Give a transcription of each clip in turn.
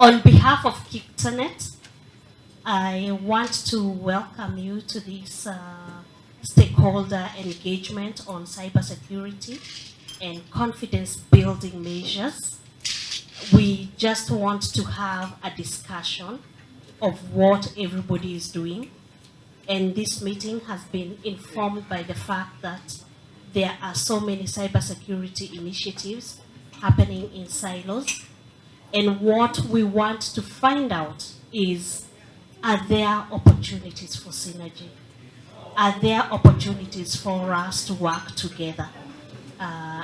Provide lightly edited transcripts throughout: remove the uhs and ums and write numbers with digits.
On behalf of Kictanet, I want to welcome you to this stakeholder engagement on cybersecurity and confidence building measures. We just want to have a discussion of what everybody is doing. And this meeting has been informed by the fact that there are so many cybersecurity initiatives happening in silos. And what we want to find out is, are there opportunities for synergy? Are there opportunities for us to work together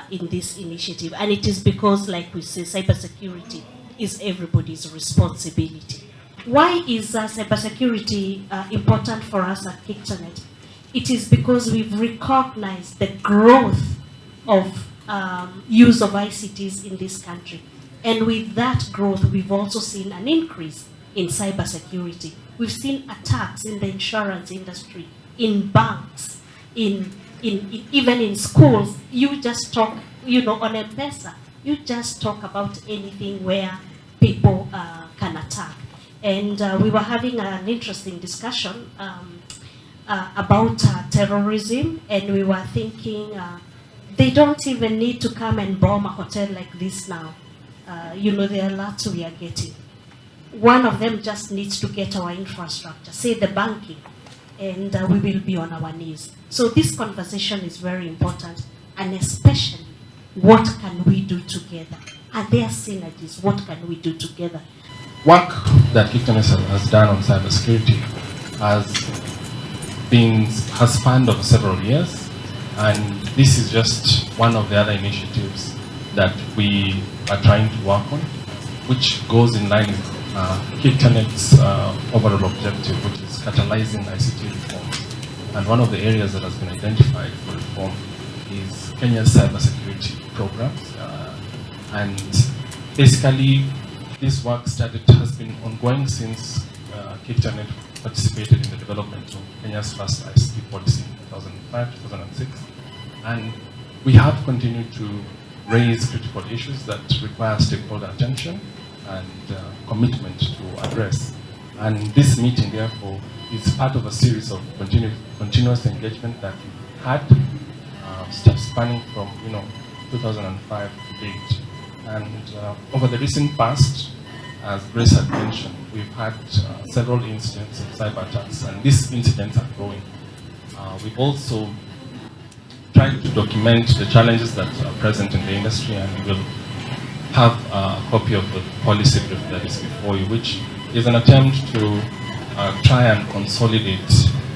in this initiative? And it is because, like we say, cybersecurity is everybody's responsibility. Why is cybersecurity important for us at Kictanet? It is because we've recognized the growth of use of ICTs in this country. And with that growth, we've also seen an increase in cybersecurity. We've seen attacks in the insurance industry, in banks, even in schools. You just talk, on M-Pesa, you just talk about anything where people can attack. And we were having an interesting discussion about terrorism, and we were thinking they don't even need to come and bomb a hotel like this now. There are lots we are getting. One of them just needs to get our infrastructure, say the banking, and we will be on our knees. So this conversation is very important, and especially, what can we do together? Are there synergies? What can we do together? Work that Kictanet has done on cybersecurity has spanned over several years, and this is just one of the other initiatives that we are trying to work on, which goes in line with Kictanet's overall objective, which is catalyzing ICT reform. And one of the areas that has been identified for reform is Kenya's cybersecurity programs. And basically, this work has been ongoing since Kictanet participated in the development of Kenya's first ICT policy in 2005-2006. And we have continued to raise critical issues that require stakeholder attention and commitment to address. And this meeting, therefore, is part of a series of continuous engagement that we've had, spanning from 2005 to date. And over the recent past, as Grace had mentioned, we've had several incidents of cyber attacks, and these incidents are growing. We've also trying to document the challenges that are present in the industry, and we will have a copy of the policy brief that is before you, which is an attempt to try and consolidate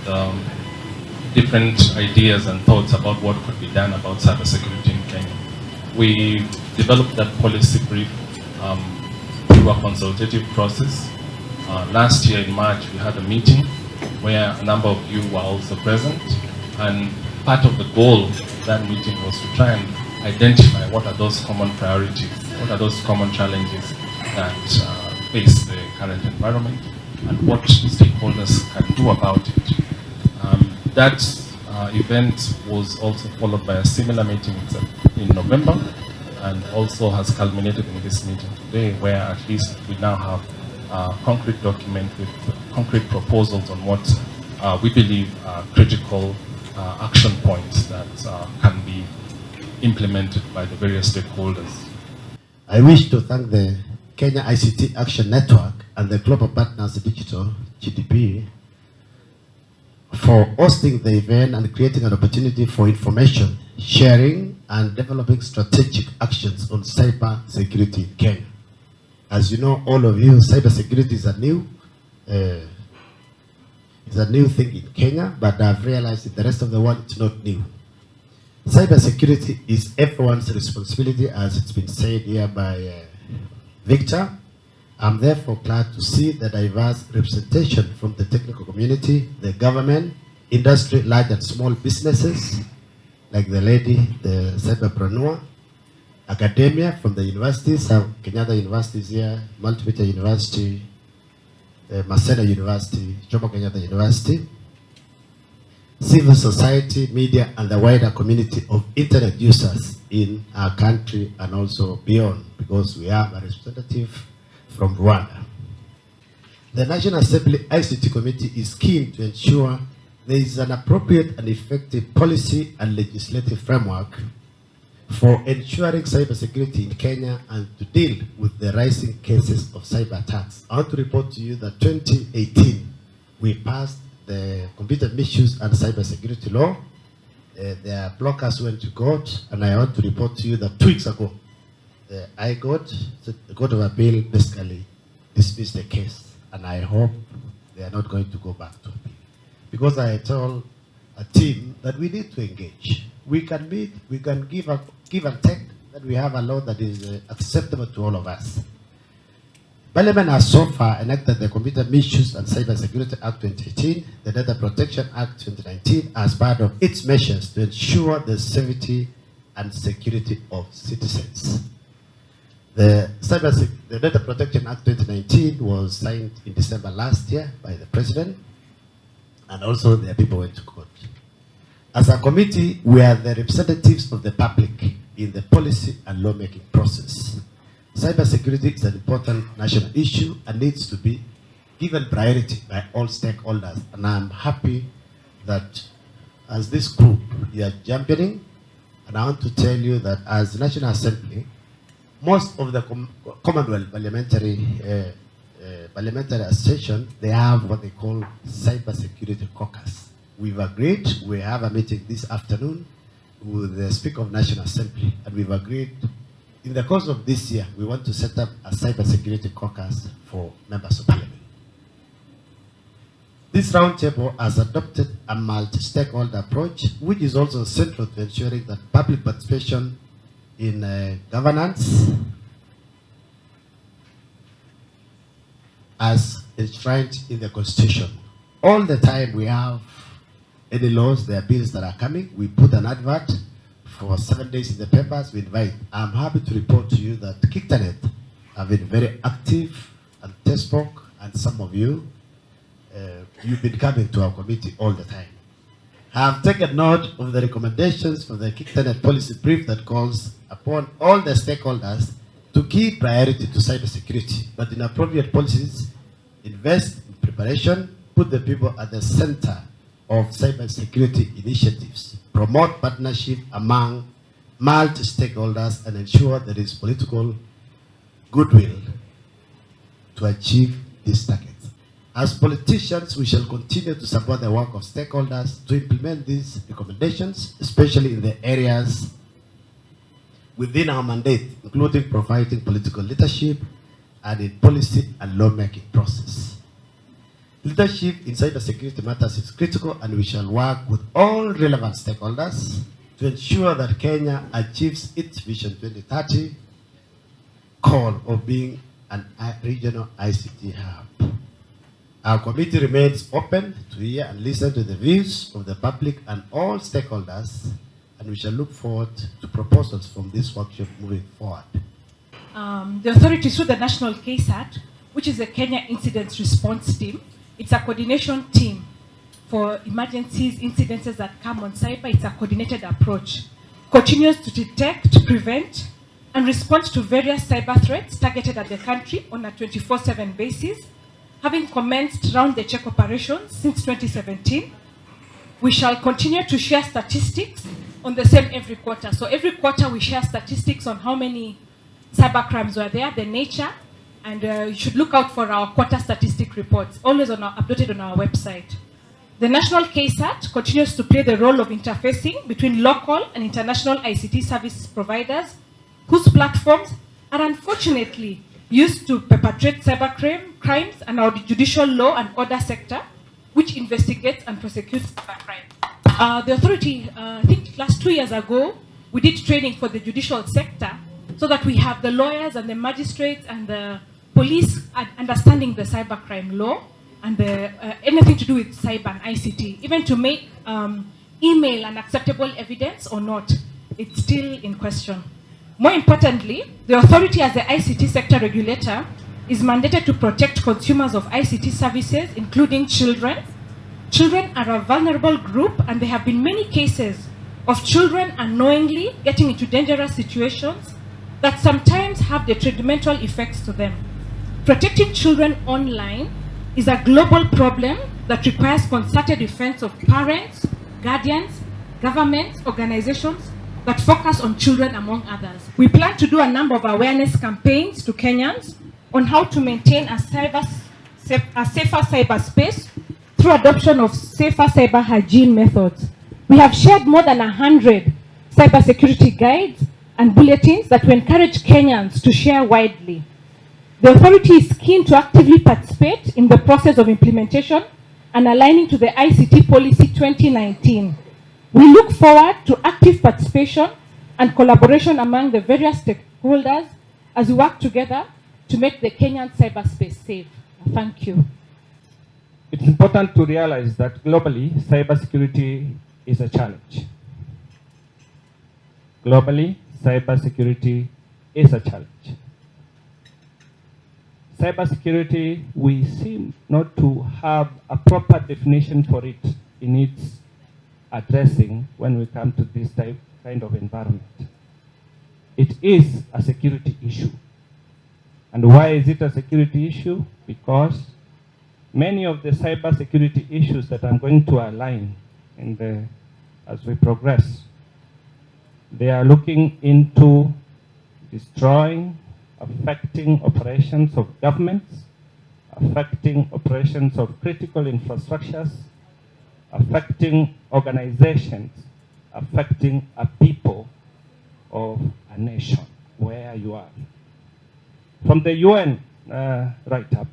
the different ideas and thoughts about what could be done about cybersecurity in Kenya. We developed that policy brief through a consultative process. Last year in March, we had a meeting where a number of you were also present, and part of the goal of that meeting was to try and identify what are those common priorities, what are those common challenges that face the current environment, and what stakeholders can do about it. That event was also followed by a similar meeting in November, and also has culminated in this meeting today, where at least we now have a concrete document with concrete proposals on what we believe are critical action points that can be implemented by the various stakeholders. I wish to thank the Kenya ICT Action Network and the Global Partners Digital GDP for hosting the event and creating an opportunity for information sharing and developing strategic actions on cyber security in Kenya. As you know, all of you, cybersecurity is a new thing in Kenya, but I've realized in the rest of the world it's not new. Cybersecurity is everyone's responsibility, as it's been said here by Victor. I'm therefore glad to see the diverse representation from the technical community, the government, industry, large and small businesses, like the lady, the cyberpreneur, academia from the universities, Kenyatta University is here, Multimedia University, Maseno University, Jomo Kenyatta University, civil society, media, and the wider community of internet users in our country and also beyond, because we have a representative from Rwanda. The National Assembly ICT Committee is keen to ensure there is an appropriate and effective policy and legislative framework for ensuring cybersecurity in Kenya and to deal with the rising cases of cyber attacks. I want to report to you that 2018, we passed the Computer Misuse and Cybersecurity Law. Their blockers went to court, and I want to report to you that 2 weeks ago, the Court of Appeal basically dismissed the case, and I hope they are not going to go back to appeal. Because I told a team that we need to engage. We can meet, we can give and take, that we have a law that is acceptable to all of us. Parliament has so far enacted the Computer Misuse and Cybersecurity Act 2018, the Data Protection Act 2019 as part of its measures to ensure the safety and security of citizens. The Data Protection Act 2019 was signed in December last year by the President, and also the people went to court. As a committee, we are the representatives of the public in the policy and lawmaking process. Cybersecurity is an important national issue and needs to be given priority by all stakeholders. And I'm happy that as this group, you are championing. And I want to tell you that as National Assembly, most of the Commonwealth parliamentary association, they have what they call Cybersecurity Caucus. We've agreed, we have a meeting this afternoon with the Speaker of National Assembly, and we've agreed in the course of this year, we want to set up a Cybersecurity Caucus for members of Parliament. This roundtable has adopted a multi-stakeholder approach, which is also central to ensuring that public participation in governance, as enshrined in the Constitution. All the time we have any laws, there are bills that are coming, we put an advert for 7 days in the papers, we invite. I'm happy to report to you that Kictanet have been very active and textbook, and some of you, you've been coming to our committee all the time. I have taken note of the recommendations from the Kictanet policy brief that calls upon all the stakeholders to give priority to cybersecurity, but in appropriate policies, invest in preparation, put the people at the center of cybersecurity initiatives, promote partnership among multi-stakeholders, and ensure there is political goodwill to achieve these targets. As politicians, we shall continue to support the work of stakeholders to implement these recommendations, especially in the areas within our mandate, including providing political leadership and in policy and lawmaking process. Leadership in cybersecurity matters is critical, and we shall work with all relevant stakeholders to ensure that Kenya achieves its Vision 2030 call of being an regional ICT hub. Our committee remains open to hear and listen to the views of the public and all stakeholders, and we shall look forward to proposals from this workshop moving forward. The authority through the National KSAT, which is the Kenya Incident Response Team, it's a coordination team for emergencies, incidences that come on cyber. It's a coordinated approach. Continues to detect, prevent, and respond to various cyber threats targeted at the country on a 24/7 basis. Having commenced round-the-check operations since 2017, we shall continue to share statistics on the same every quarter. So every quarter we share statistics on how many cyber crimes were there, the nature, and you should look out for our quarter statistic reports, always uploaded on our website. The National KSAT continues to play the role of interfacing between local and international ICT service providers whose platforms are unfortunately used to perpetrate cyber crimes, and our judicial law and order sector, which investigates and prosecutes cyber crime. The authority, I think last 2 years ago, we did training for the judicial sector so that we have the lawyers and the magistrates and the police understanding the cybercrime law and anything to do with cyber and ICT, even to make email an acceptable evidence or not. It's still in question. More importantly, the authority as the ICT sector regulator is mandated to protect consumers of ICT services, including children. Children are a vulnerable group, and there have been many cases of children unknowingly getting into dangerous situations that sometimes have detrimental effects to them. Protecting children online is a global problem that requires concerted efforts of parents, guardians, governments, organizations that focus on children, among others. We plan to do a number of awareness campaigns to Kenyans on how to maintain a safer cyberspace through adoption of safer cyber hygiene methods. We have shared more than 100 cybersecurity guides and bulletins that we encourage Kenyans to share widely. The authority is keen to actively participate in the process of implementation and aligning to the ICT Policy 2019. We look forward to active participation and collaboration among the various stakeholders as we work together to make the Kenyan cyberspace safe. Thank you. It's important to realize that globally, cybersecurity is a challenge. Globally, cybersecurity is a challenge. Cybersecurity, we seem not to have a proper definition for it in its addressing when we come to this kind of environment. It is a security issue. And why is it a security issue? Because many of the cybersecurity issues that I'm going to align as we progress, they are looking into destroying, affecting operations of governments, affecting operations of critical infrastructures, affecting organizations, affecting a people of a nation, where you are. From the UN write-up,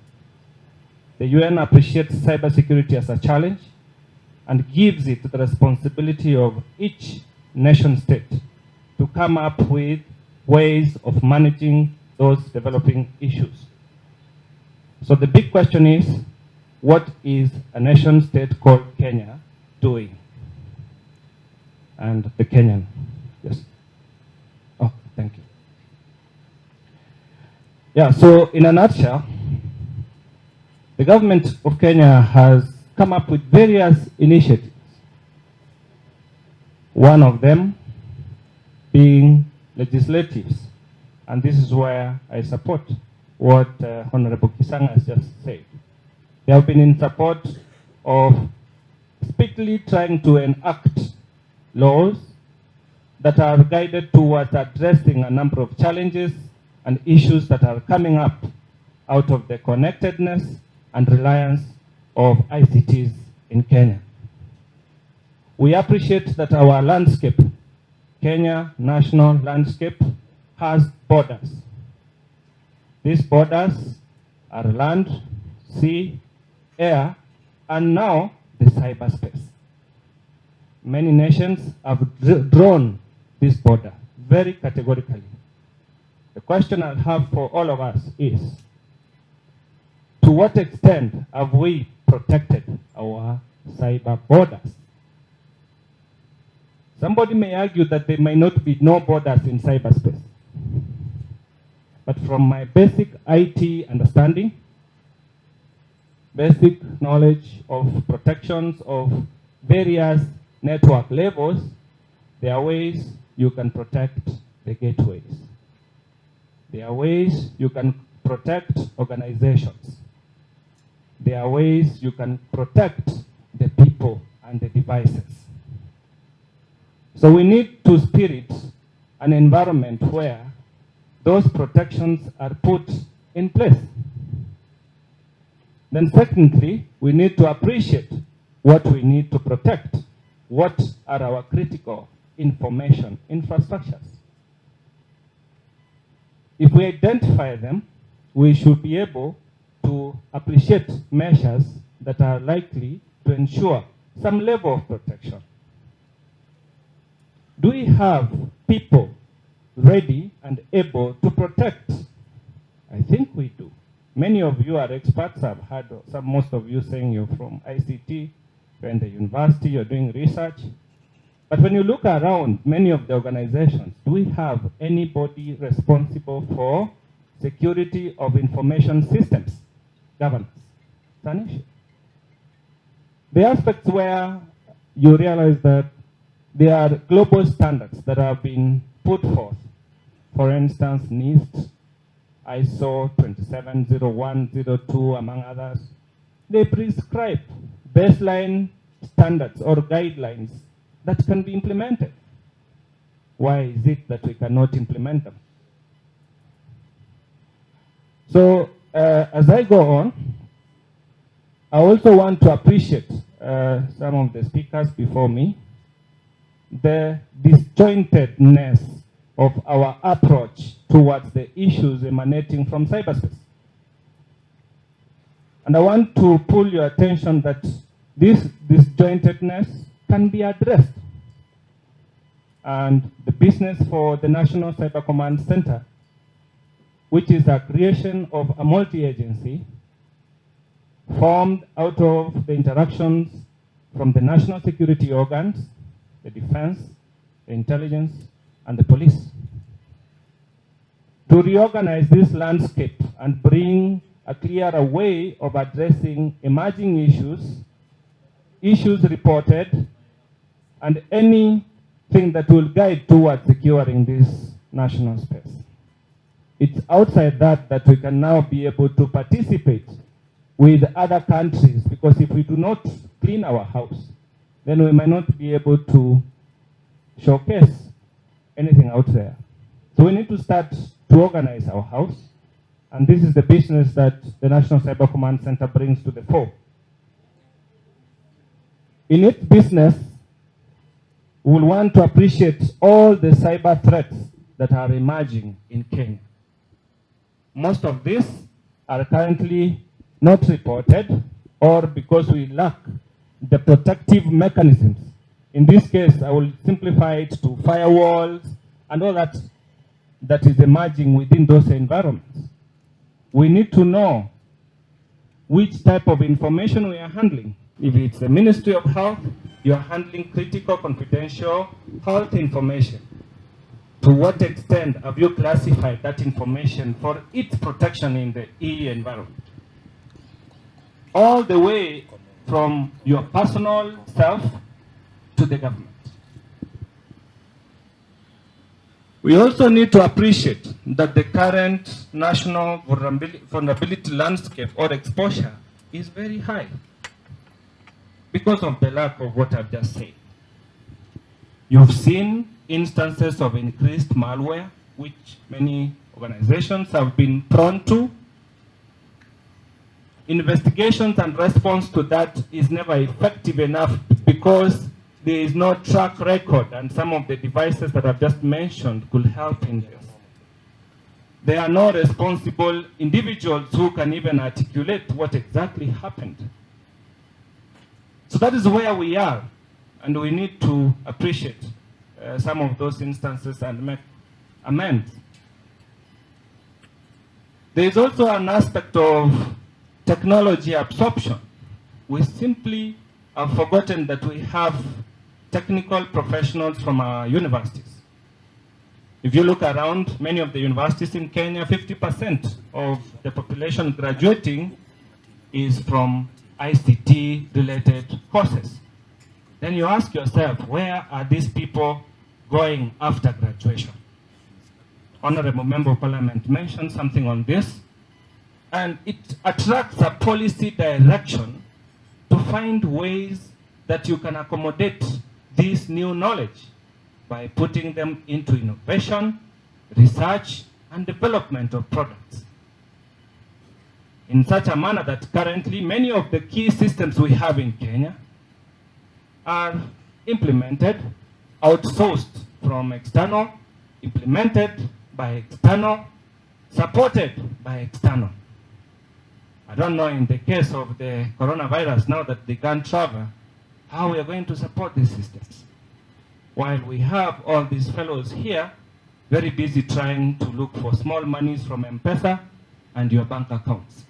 the UN appreciates cybersecurity as a challenge and gives it the responsibility of each nation state to come up with ways of managing those developing issues. So the big question is, what is a nation state called Kenya doing? And the Kenyan, yes. Oh, thank you. Yeah, so in a nutshell, the government of Kenya has come up with various initiatives. One of them being legislatives. And this is where I support what Honorable Kisanga has just said. They have been in support of speedily trying to enact laws that are guided towards addressing a number of challenges and issues that are coming up out of the connectedness and reliance of ICTs in Kenya. We appreciate that our landscape, Kenya national landscape, has borders. These borders are land, sea, air, and now the cyberspace. Many nations have drawn this border very categorically. The question I have for all of us is, to what extent have we protected our cyber borders? Somebody may argue that there may not be no borders in cyberspace. But from my basic IT understanding, basic knowledge of protections of various network levels, there are ways you can protect the gateways. There are ways you can protect organizations. There are ways you can protect the people and the devices. So we need to spirit an environment where those protections are put in place. Then secondly, we need to appreciate what we need to protect. What are our critical information infrastructures? If we identify them, we should be able to appreciate measures that are likely to ensure some level of protection. Do we have people ready and able to protect? I think we do. Many of you are experts. I've heard most of you saying you're from ICT, you're in the university, you're doing research. But when you look around many of the organizations, do we have anybody responsible for security of information systems, governance? It's an issue. The aspects where you realize that there are global standards that have been put forth. For instance, NIST, ISO 270102, among others, they prescribe baseline standards or guidelines that can be implemented. Why is it that we cannot implement them? So as I go on, I also want to appreciate some of the speakers before me, the disjointedness of our approach towards the issues emanating from cyberspace. And I want to pull your attention that this disjointedness can be addressed. And the business for the National Cyber Command Center, which is a creation of a multi-agency formed out of the interactions from the national security organs, the defense, the intelligence, and the police. To reorganize this landscape and bring a clearer way of addressing emerging issues reported, and anything that will guide towards securing this national space. It's outside that we can now be able to participate with other countries, because if we do not clean our house, then we might not be able to showcase anything out there. So we need to start to organize our house, and this is the business that the National Cyber Command Center brings to the fore. In its business, we will want to appreciate all the cyber threats that are emerging in Kenya. Most of these are currently not reported, or because we lack the protective mechanisms. In this case, I will simplify it to firewalls and all that is emerging within those environments. We need to know which type of information we are handling. If it's the Ministry of Health, you are handling critical confidential health information. To what extent have you classified that information for its protection in the EE environment? All the way from your personal self to the government. We also need to appreciate that the current national vulnerability landscape or exposure is very high because of the lack of what I've just said. You've seen instances of increased malware, which many organizations have been prone to. Investigations and response to that is never effective enough because there is no track record, and some of the devices that I've just mentioned could help in this. There are no responsible individuals who can even articulate what exactly happened. So that is where we are, and we need to appreciate some of those instances and make amends. There is also an aspect of technology absorption. We simply have forgotten that we have technical professionals from our universities. If you look around many of the universities in Kenya, 50% of the population graduating is from ICT-related courses. Then you ask yourself, where are these people going after graduation? Honorable Member of Parliament mentioned something on this, and it attracts a policy direction to find ways that you can accommodate this new knowledge by putting them into innovation, research, and development of products. In such a manner that currently many of the key systems we have in Kenya are implemented, outsourced from external, implemented by external, supported by external. I don't know in the case of the coronavirus, now that they can't travel, how we are going to support these systems. While we have all these fellows here, very busy trying to look for small monies from M-Pesa and your bank accounts.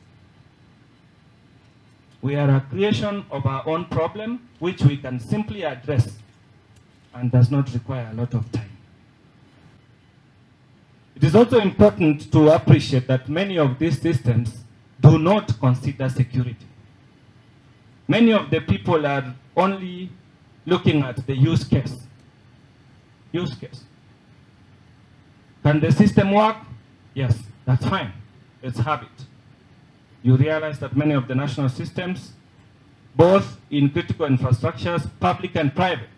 We are a creation of our own problem, which we can simply address and does not require a lot of time. It is also important to appreciate that many of these systems do not consider security. Many of the people are only looking at the use case. Use case. Can the system work? Yes, that's fine. let's have it. You realize that many of the national systems, both in critical infrastructures, public and private,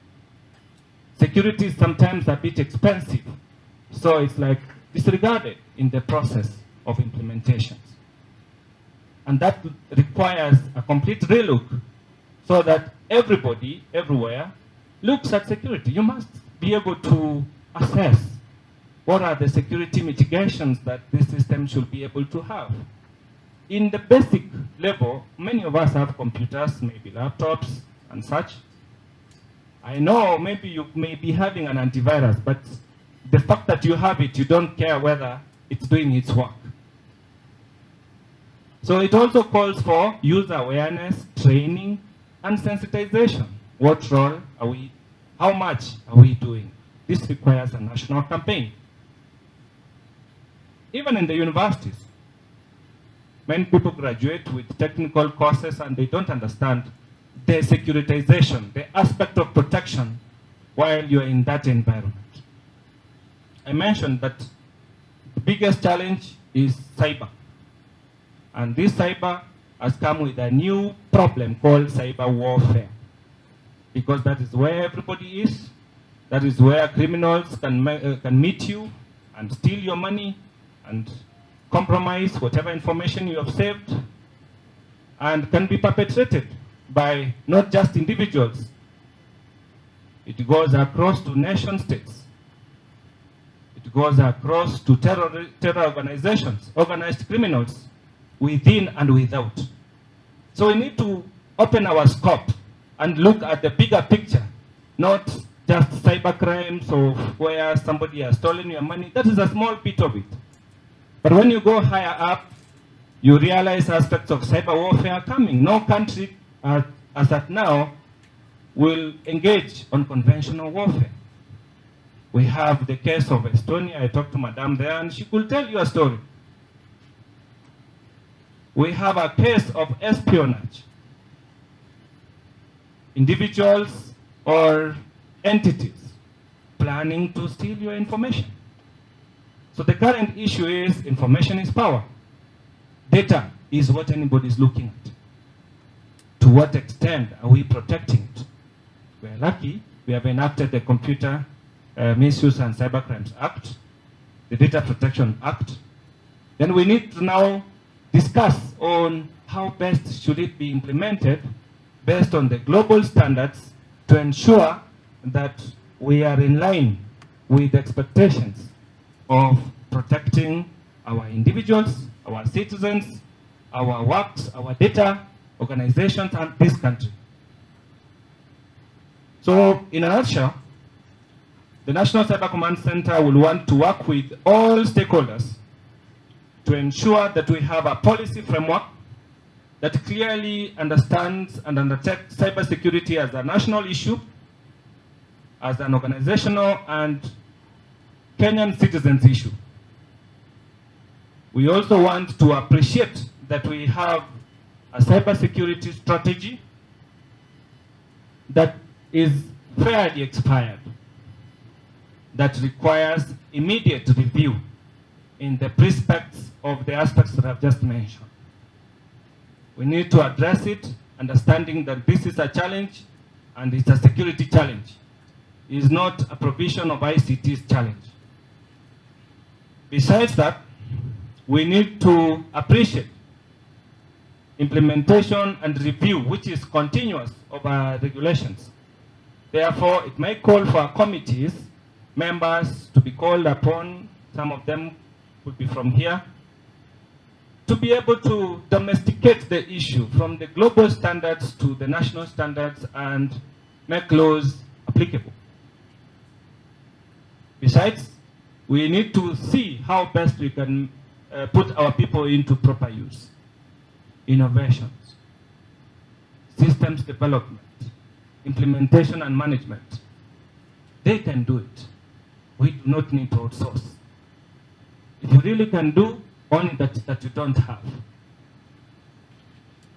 security is sometimes a bit expensive. So it's like disregarded in the process of implementations. And that requires a complete relook so that everybody, everywhere, looks at security. You must be able to assess what are the security mitigations that this system should be able to have. In the basic level, many of us have computers, maybe laptops and such. I know maybe you may be having an antivirus, but the fact that you have it, you don't care whether it's doing its work. So it also calls for user awareness, training, and sensitization. What role are we, how much are we doing? This requires a national campaign. Even in the universities, many people graduate with technical courses and they don't understand the securitization, the aspect of protection while you're in that environment. I mentioned that the biggest challenge is cyber. And this cyber has come with a new problem called cyber warfare. Because that is where everybody is. That is where criminals can meet you and steal your money and compromise whatever information you have saved, and can be perpetrated by not just individuals. It goes across to nation states. It goes across to terror organizations, organized criminals, within and without. So we need to open our scope and look at the bigger picture, not just cyber crimes or where somebody has stolen your money. That is a small bit of it. But when you go higher up, you realize aspects of cyber warfare are coming. No country, as at now, will engage on conventional warfare. We have the case of Estonia. I talked to Madame there, and she could tell you a story. We have a case of espionage. Individuals or entities planning to steal your information. So the current issue is information is power. Data is what anybody is looking at. To what extent are we protecting it? We're lucky we have enacted the Computer Misuse and Cybercrimes Act, the Data Protection Act. Then we need to now discuss on how best should it be implemented based on the global standards to ensure that we are in line with expectations of protecting our individuals, our citizens, our works, our data, organizations, and this country. So, in a nutshell, the National Cyber Command Center will want to work with all stakeholders to ensure that we have a policy framework that clearly understands and undertakes cybersecurity as a national issue, as an organizational and Kenyan citizens issue. We also want to appreciate that we have a cybersecurity strategy that is fairly expired, that requires immediate review in the respects of the aspects that I've just mentioned. We need to address it, understanding that this is a challenge and it's a security challenge. It is not a provision of ICT's challenge. Besides that, we need to appreciate implementation and review, which is continuous of our regulations. Therefore, it may call for committees, members to be called upon, some of them could be from here, to be able to domesticate the issue from the global standards to the national standards and make laws applicable. Besides, we need to see how best we can put our people into proper use. Innovations, systems development, implementation and management. They can do it. We do not need to outsource. If you really can do, only that you don't have.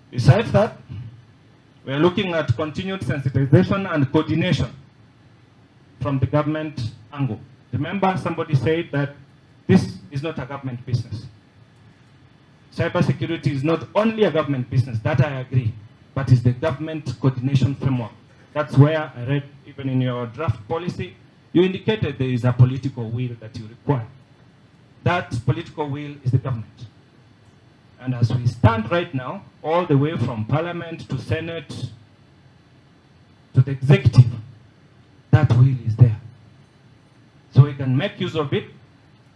Besides that, we are looking at continued sensitization and coordination from the government angle. Remember, somebody said that this is not a government business. cybersecurity is not only a government business, that I agree, but it's the government coordination framework. That's where I read, even in your draft policy, you indicated there is a political will that you require. That political will is the government. And as we stand right now, all the way from Parliament to Senate to the executive, that will is there. So we can make use of it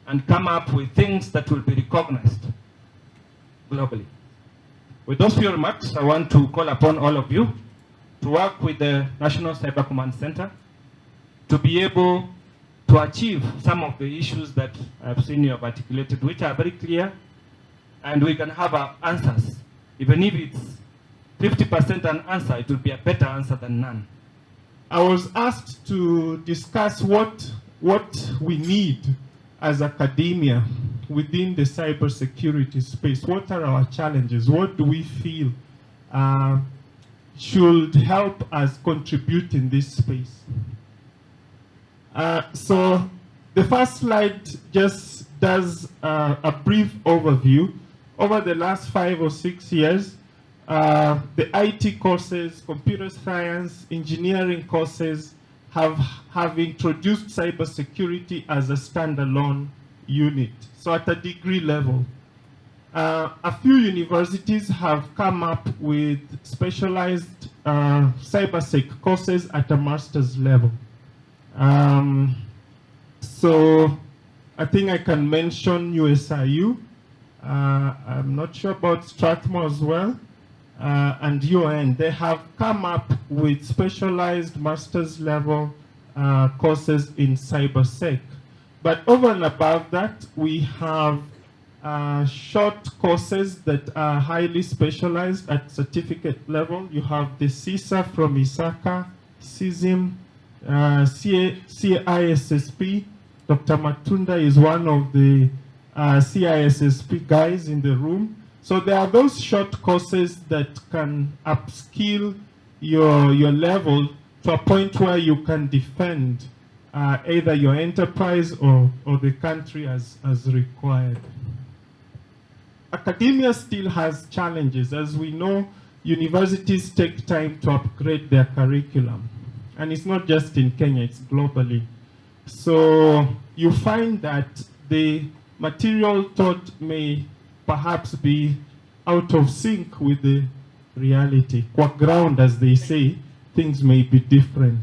and come up with things that will be recognized globally. With those few remarks, I want to call upon all of you to work with the National Cyber Command Center to be able to achieve some of the issues that I've seen you have articulated, which are very clear, and we can have our answers. Even if it's 50% an answer, it will be a better answer than none. I was asked to discuss what we need as academia within the cybersecurity space. What are our challenges? What do we feel should help us contribute in this space? So the first slide just does a brief overview. Over the last 5 or 6 years, the IT courses, computer science, engineering courses have introduced cybersecurity as a standalone unit, so at a degree level. A few universities have come up with specialized cybersec courses at a master's level. So I think I can mention USIU. I'm not sure about Strathmore as well. And UN, they have come up with specialized master's level courses in cybersec. But over and above that, we have short courses that are highly specialized at certificate level. You have the CISA from ISACA, CISM, CISSP. Dr. Matunda is one of the CISSP guys in the room. So there are those short courses that can upskill your level to a point where you can defend either your enterprise or the country as required. Academia still has challenges. As we know, universities take time to upgrade their curriculum. And it's not just in Kenya, it's globally. So you find that the material taught may perhaps be out of sync with the reality. Qua ground, as they say, things may be different.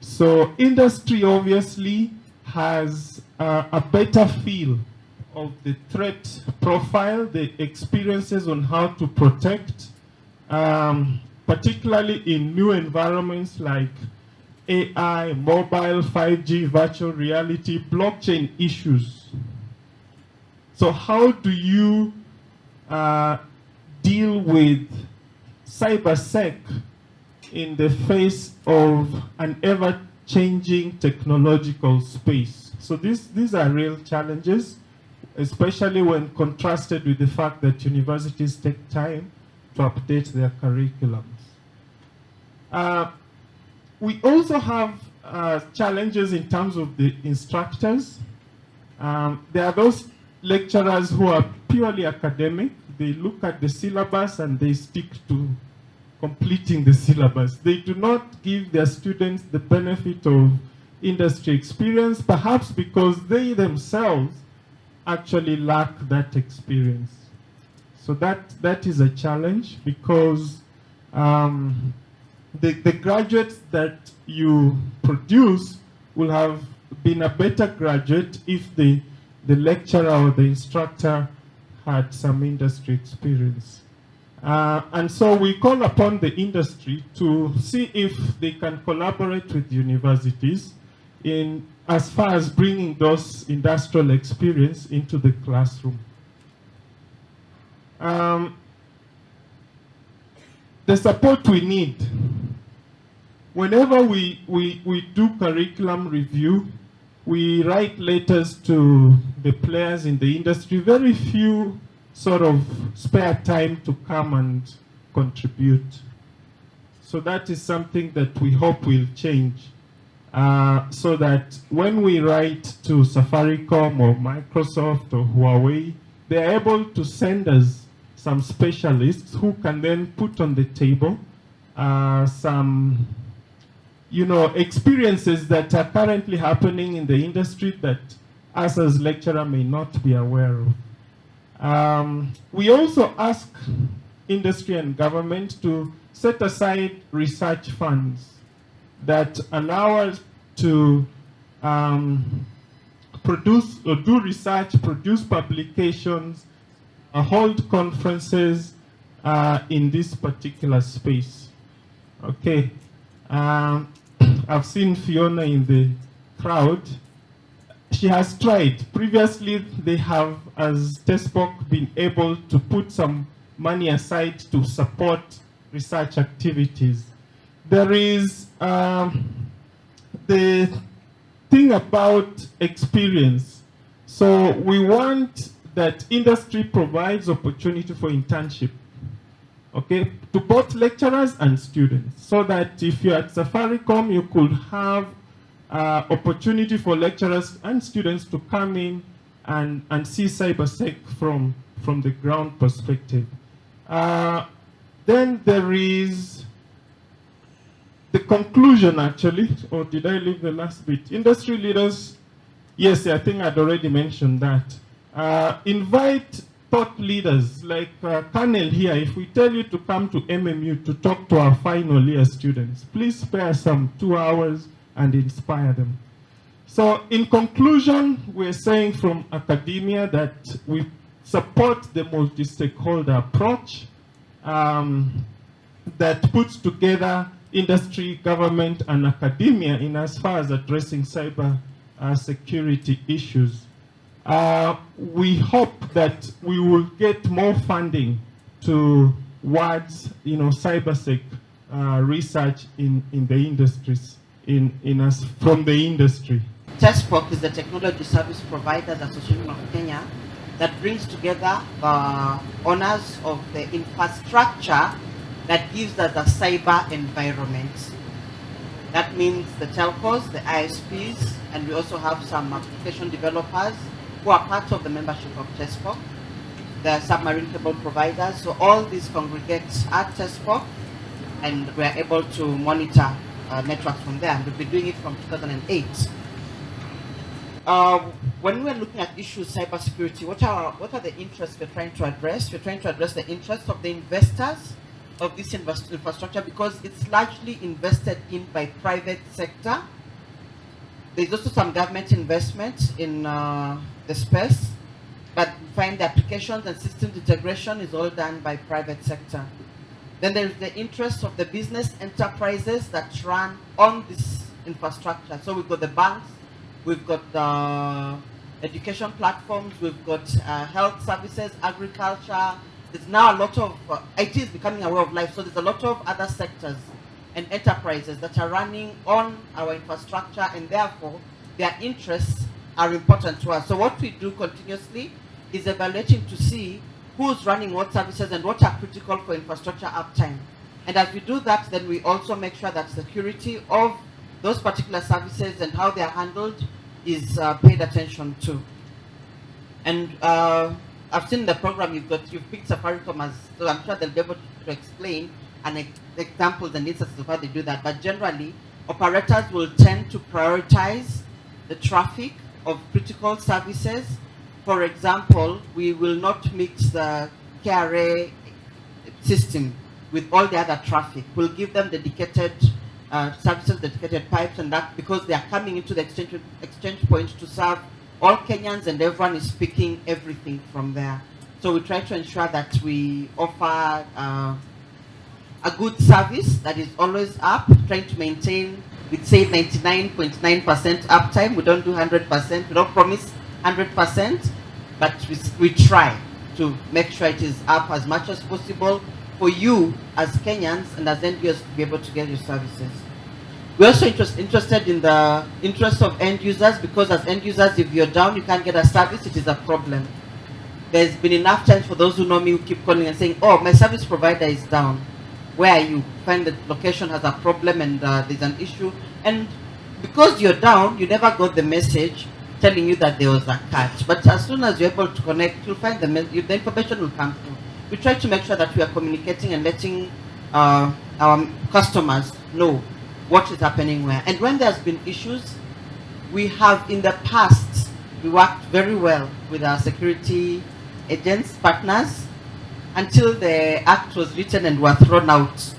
So industry obviously has a better feel of the threat profile, the experiences on how to protect, particularly in new environments like AI, mobile, 5G, virtual reality, blockchain issues. So how do you deal with cybersec in the face of an ever-changing technological space? So these are real challenges, especially when contrasted with the fact that universities take time to update their curriculums. We also have challenges in terms of the instructors. There are those lecturers who are purely academic. They look at the syllabus and they stick to completing the syllabus. They do not give their students the benefit of industry experience, perhaps because they themselves actually lack that experience. So that is a challenge, because the graduates that you produce will have been a better graduate if the lecturer or the instructor had some industry experience. And so we call upon the industry to see if they can collaborate with universities in as far as bringing those industrial experience into the classroom. The support we need. Whenever we do curriculum review, we write letters to the players in the industry. Very few sort of spare time to come and contribute. So that is something that we hope will change. So that when we write to Safaricom or Microsoft or Huawei, they are able to send us some specialists who can then put on the table some experiences that are currently happening in the industry that us as lecturer may not be aware of. We also ask industry and government to set aside research funds that allow us to produce or do research, produce publications, hold conferences in this particular space. Okay. I've seen Fiona in the crowd. She has tried. Previously, they have, as TESPOC, been able to put some money aside to support research activities. There is the thing about experience. So we want that industry provides opportunity for internship, okay, to both lecturers and students, so that if you're at Safaricom, you could have opportunity for lecturers and students to come in and see cybersec from the ground perspective. Then there is the conclusion, actually, or did I leave the last bit? Industry leaders, yes, I think I'd already mentioned that. Invite thought leaders like Colonel here. If we tell you to come to MMU to talk to our final year students, please spare some 2 hours and inspire them. So in conclusion, we're saying from academia that we support the multi-stakeholder approach that puts together industry, government, and academia in as far as addressing cyber security issues. We hope that we will get more funding towards cybersec research in the industries, from the industry. TESPOC is the Technology Service Providers Association of Kenya that brings together the owners of the infrastructure that gives us a cyber environment. That means the telcos, the ISPs, and we also have some application developers who are part of the membership of TESPOC, the submarine cable providers. So all these congregate at TESPOC, and we're able to monitor networks from there. And we've been doing it from 2008. When we're looking at issues cybersecurity, what are the interests we're trying to address? We're trying to address the interests of the investors of this infrastructure, because it's largely invested in by private sector. There's also some government investment in the space, but we find the applications and systems integration is all done by private sector. Then there's the interest of the business enterprises that run on this infrastructure. So we've got the banks, we've got the education platforms, we've got health services, agriculture. There's now a lot of, IT is becoming a way of life, so there's a lot of other sectors and enterprises that are running on our infrastructure, and therefore their interests are important to us. So what we do continuously is evaluating to see who's running what services and what are critical for infrastructure uptime. And as we do that, then we also make sure that security of those particular services and how they are handled is paid attention to. And I've seen the program you've picked Safaricom as, so I'm sure they'll be able to explain and examples and instances of how they do that. But generally, operators will tend to prioritize the traffic of critical services. For example, we will not mix the KRA system with all the other traffic. We'll give them dedicated services, dedicated pipes, and that because they are coming into the exchange point to serve all Kenyans, and everyone is speaking everything from there. So we try to ensure that we offer a good service that is always up, trying to maintain, we'd say 99.9% uptime. We don't do 100%, we don't promise 100%, but we try to make sure it is up as much as possible for you as Kenyans and as end users to be able to get your services. We're also interested in the interests of end users, because as end users, if you're down, you can't get a service, it is a problem. There's been enough times for those who know me who keep calling and saying, oh, my service provider is down. Where are you? Find the location has a problem and there's an issue. And because you're down, you never got the message telling you that there was a catch. But as soon as you're able to connect, you'll find the information will come through. we try to make sure that we are communicating and letting our customers know what is happening where. And when there's been issues, we have in the past, we worked very well with our security agents, partners, until the act was written and were thrown out.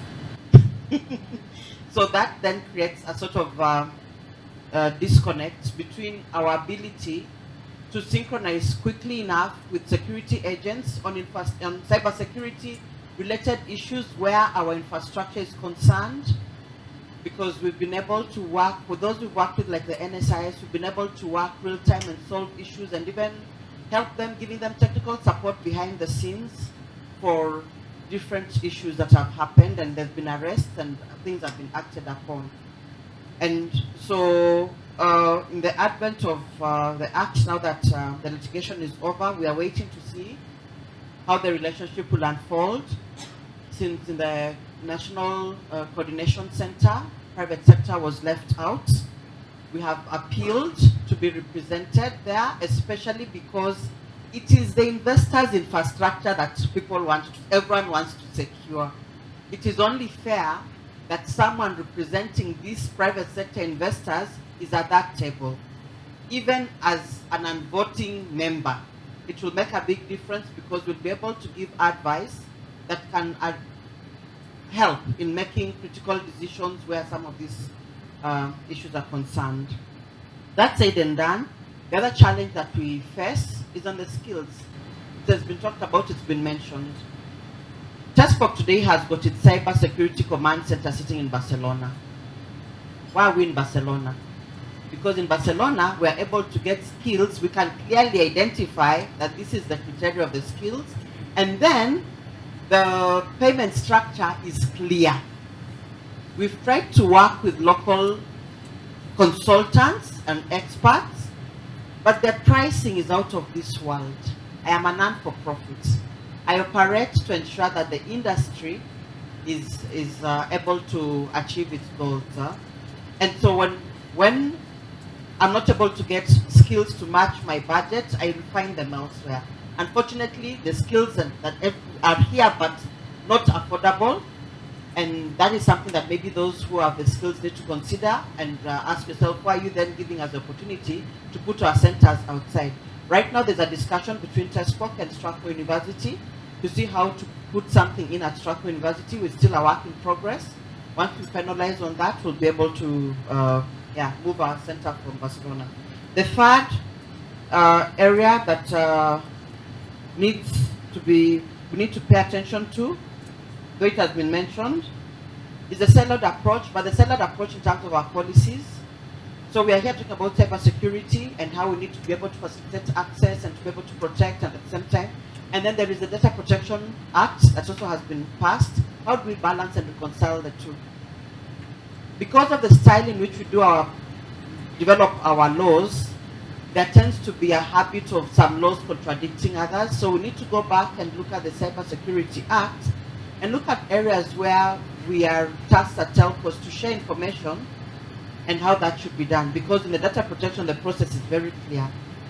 So that then creates a sort of disconnect between our ability to synchronize quickly enough with security agents on cybersecurity related issues where our infrastructure is concerned, because we've been able to work with those we've worked with, like the NSIS, we've been able to work real time and solve issues and even help them, giving them technical support behind the scenes for different issues that have happened, and there's been arrests and things have been acted upon. And so in the advent of the act, now that the litigation is over, we are waiting to see how the relationship will unfold, since in the National Coordination Center, private sector was left out. We have appealed to be represented there, especially because it is the investors' infrastructure that everyone wants to secure. It is only fair that someone representing these private sector investors is at that table. Even as an unvoting member, it will make a big difference, because we'll be able to give advice that can help in making critical decisions where some of these issues are concerned. That said and done, the other challenge that we face is on the skills. It has bin talked about, it's been mentioned. TESCOC today has got its Cybersecurity Command Center sitting in Barcelona. Why are we in Barcelona? Because in Barcelona, we are able to get skills. We can clearly identify that this is the criteria of the skills. And then the payment structure is clear. We've tried to work with local consultants and experts, but their pricing is out of this world. I am a non-for-profit. I operate to ensure that the industry is able to achieve its goals. And so when I'm not able to get skills to match my budget, I will find them elsewhere. Unfortunately, the skills that are here but not affordable, and that is something that maybe those who have the skills need to consider and ask yourself, why are you then giving us the opportunity to put our centers outside? Right now, there's a discussion between TESCOC and Strathmore University to see how to put something in at Strathmore University. We're still a work in progress. Once we finalize on that, we'll be able to move our center from Barcelona. The third area that we need to pay attention to, though it has been mentioned, is the siloed approach, but the siloed approach in terms of our policies. So we are here talking about cybersecurity and how we need to be able to facilitate access and to be able to protect at the same time. And then there is the Data Protection Act that also has been passed. How do we balance and reconcile the two? Because of the style in which we develop our laws, there tends to be a habit of some laws contradicting others. So we need to go back and look at the Cybersecurity Act and look at areas where we are tasked at telcos to share information and how that should be done. Because in the data protection, the process is very clear.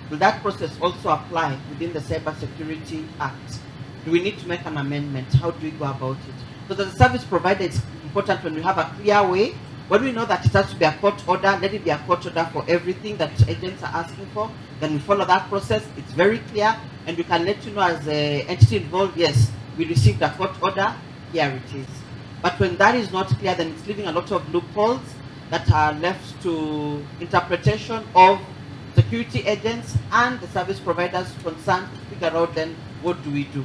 Will that process also apply within the Cybersecurity Act? Do we need to make an amendment? How do we go about it? So as a service provider, it's important when we have a clear way. When we know that it has to be a court order, let it be a court order for everything that agents are asking for. Then we follow that process. It's very clear, and we can let you know as the entity involved, yes, we received a court order, here it is. But when that is not clear, then it's leaving a lot of loopholes that are left to interpretation of security agents and the service providers concerned to figure out then what do we do.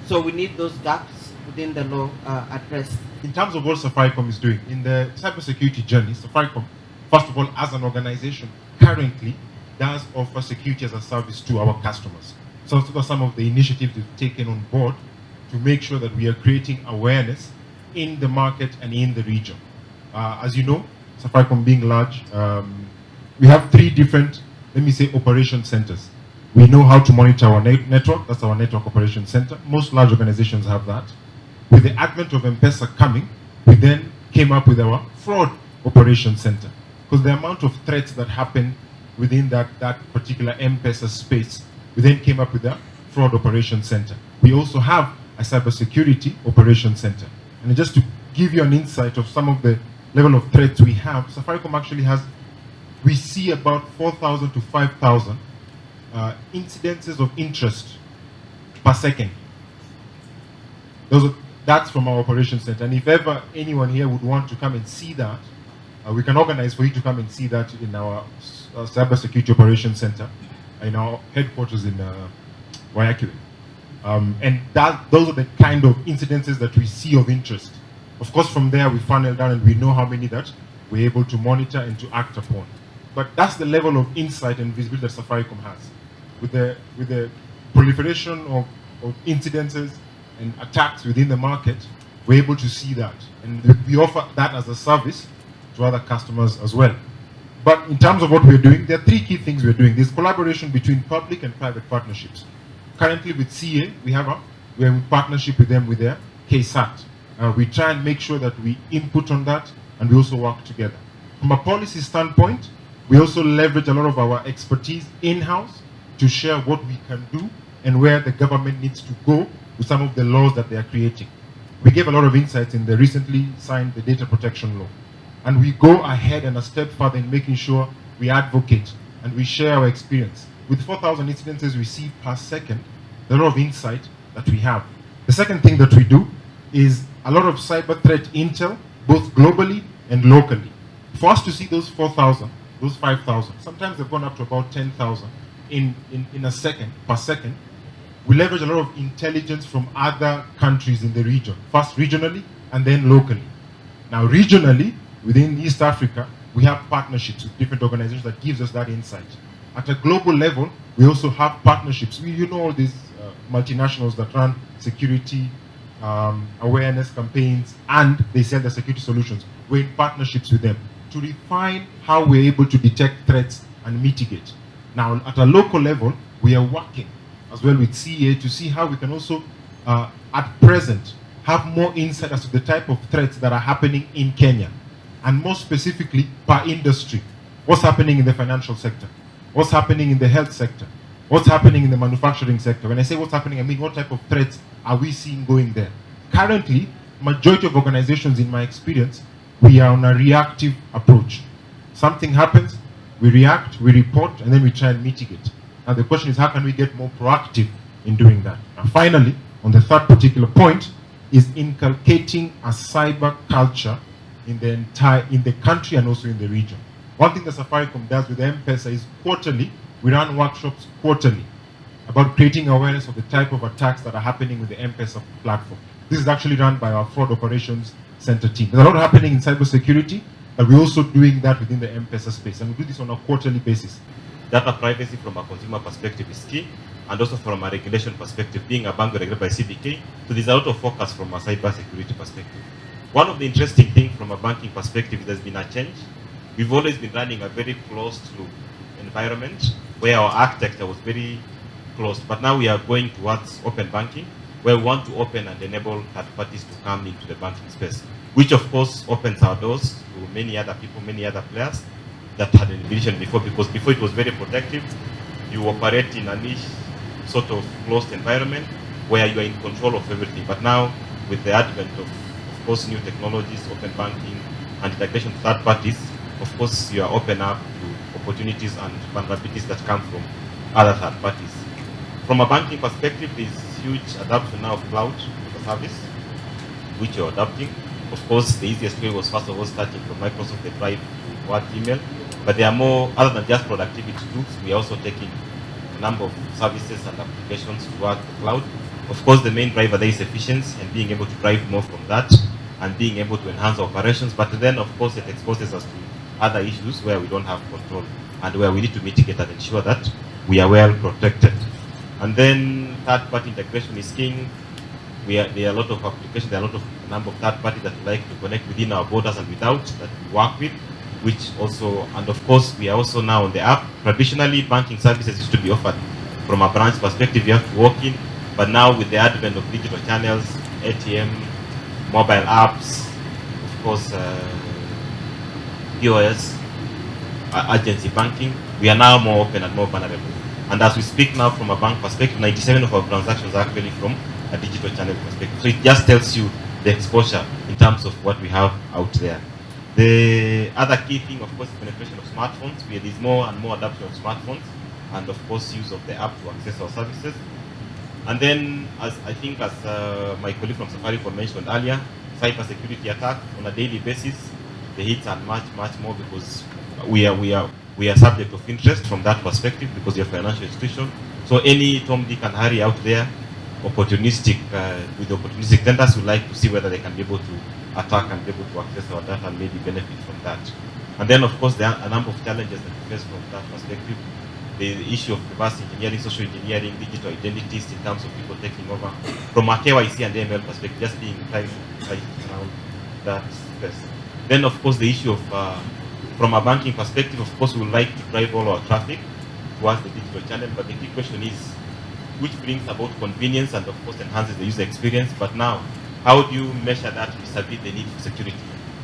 So we need those gaps within the law addressed. In terms of what Safaricom is doing in the cybersecurity journey, Safaricom, first of all, as an organization, currently does offer security as a service to our customers. So those are some of the initiatives we've taken on board to make sure that we are creating awareness in the market and in the region. As you know, Safaricom being large, we have 3 different, let me say, operation centers. We know how to monitor our network. That's our network operation center. Most large organizations have that. With the advent of M-Pesa coming, we then came up with our fraud operation center. Because the amount of threats that happen within that particular M-Pesa space, we then came up with a fraud operation center. We also have a cybersecurity operations center. And just to give you an insight of some of the level of threats we have, Safaricom actually has, we see about 4,000 to 5,000 incidences of interest per second. That's from our operations center. And if ever anyone here would want to come and see that, we can organize for you to come and see that in our cybersecurity operations center, in our headquarters in Guayaquil. And those are the kind of incidences that we see of interest. Of course, from there we funnel down and we know how many that we're able to monitor and to act upon. But that's the level of insight and visibility that Safaricom has. With the proliferation of incidences and attacks within the market, we're able to see that. And we offer that as a service to other customers as well. But in terms of what we're doing, there are three key things we're doing. There's collaboration between public and private partnerships. Currently with CA, we're in partnership with them with their KSAT. We try and make sure that we input on that and we also work together. From a policy standpoint, we also leverage a lot of our expertise in-house to share what we can do and where the government needs to go with some of the laws that they are creating. We gave a lot of insights in the recently signed the data protection law. And we go ahead and a step further in making sure we advocate and we share our experience. With 4,000 incidences we see per second, there's a lot of insight that we have. The second thing that we do is a lot of cyber threat intel, both globally and locally. For us to see those 4,000, those 5,000, sometimes they've gone up to about 10,000 in a second, per second. We leverage a lot of intelligence from other countries in the region, first regionally and then locally. Now regionally, within East Africa, we have partnerships with different organizations that gives us that insight. At a global level, we also have partnerships. You know all these multinationals that run security awareness campaigns and they sell their security solutions. We're in partnerships with them to refine how we're able to detect threats and mitigate. Now, at a local level, we are working as well with CA to see how we can also, at present, have more insight as to the type of threats that are happening in Kenya. And more specifically, per industry. What's happening in the financial sector? What's happening in the health sector? What's happening in the manufacturing sector? When I say what's happening, I mean what type of threats are we seeing going there? Currently, majority of organizations, in my experience, we are on a reactive approach. Something happens, we react, we report, and then we try and mitigate. Now the question is, how can we get more proactive in doing that? And finally, on the third particular point, is inculcating a cyber culture in the country and also in the region. One thing that Safaricom does with M-Pesa is quarterly, we run workshops quarterly about creating awareness of the type of attacks that are happening with the M-Pesa platform. This is actually run by our fraud operations center team. There's a lot happening in cybersecurity, but we're also doing that within the M-Pesa space, and we do this on a quarterly basis. Data privacy from a consumer perspective is key, and also from a regulation perspective, being a bank regulated by CBK, so there's a lot of focus from a cybersecurity perspective. One of the interesting things from a banking perspective, there's been a change. We've always been running a very closed-loop environment where our architecture was very closed, but now we are going towards open banking, where we want to open and enable third parties to come into the banking space, which of course opens our doors to many other people, many other players that had an vision before, because before it was very protective. You operate in a niche sort of closed environment where you are in control of everything. But now, with the advent of course, new technologies, open banking, and integration to third parties, of course, you are open up to opportunities and vulnerabilities that come from other third parties. From a banking perspective, there's huge adoption now of cloud as a service, which you're adopting. Of course, the easiest way was first of all starting from Microsoft, the Drive to Word, email. But there are more, other than just productivity tools, we are also taking a number of services and applications toward the cloud. Of course, the main driver there is efficiency and being able to drive more from that and being able to enhance operations. But then, of course, it exposes us to other issues where we don't have control and where we need to mitigate and ensure that we are well protected. And then third-party integration is king. There are a lot of applications, there are a number of third parties that we like to connect within our borders and without, that we work with, which also, and of course, we are also now on the app. Traditionally, banking services used to be offered from a branch perspective, you have to walk in, but now with the advent of digital channels, ATM, mobile apps, of course, POS, agency banking, we are now more open and more vulnerable. And as we speak now from a bank perspective, 97% of our transactions are actually from a digital channel perspective. So it just tells you the exposure in terms of what we have out there. The other key thing, of course, is penetration of smartphones, where there's more and more adoption of smartphones, and of course, use of the app to access our services. And then, as I think, as my colleague from Safaricom mentioned earlier, cybersecurity attack on a daily basis, the hits are much more because we are subject of interest from that perspective because we are a financial institution. So any Tom, Dick, and Harry out there, opportunistic with opportunistic tenders, would like to see whether they can be able to attack and be able to access our data and maybe benefit from that. And then, of course, there are a number of challenges that we face from that perspective. The issue of reverse engineering, social engineering, digital identities in terms of people taking over. From a KYC and AML perspective, just being tight around that space. Then, of course, the issue of, from a banking perspective, of course, we would like to drive all our traffic towards the digital channel, but the key question is, which brings about convenience and, of course, enhances the user experience. But now, how do you measure that vis-a-vis the need for security?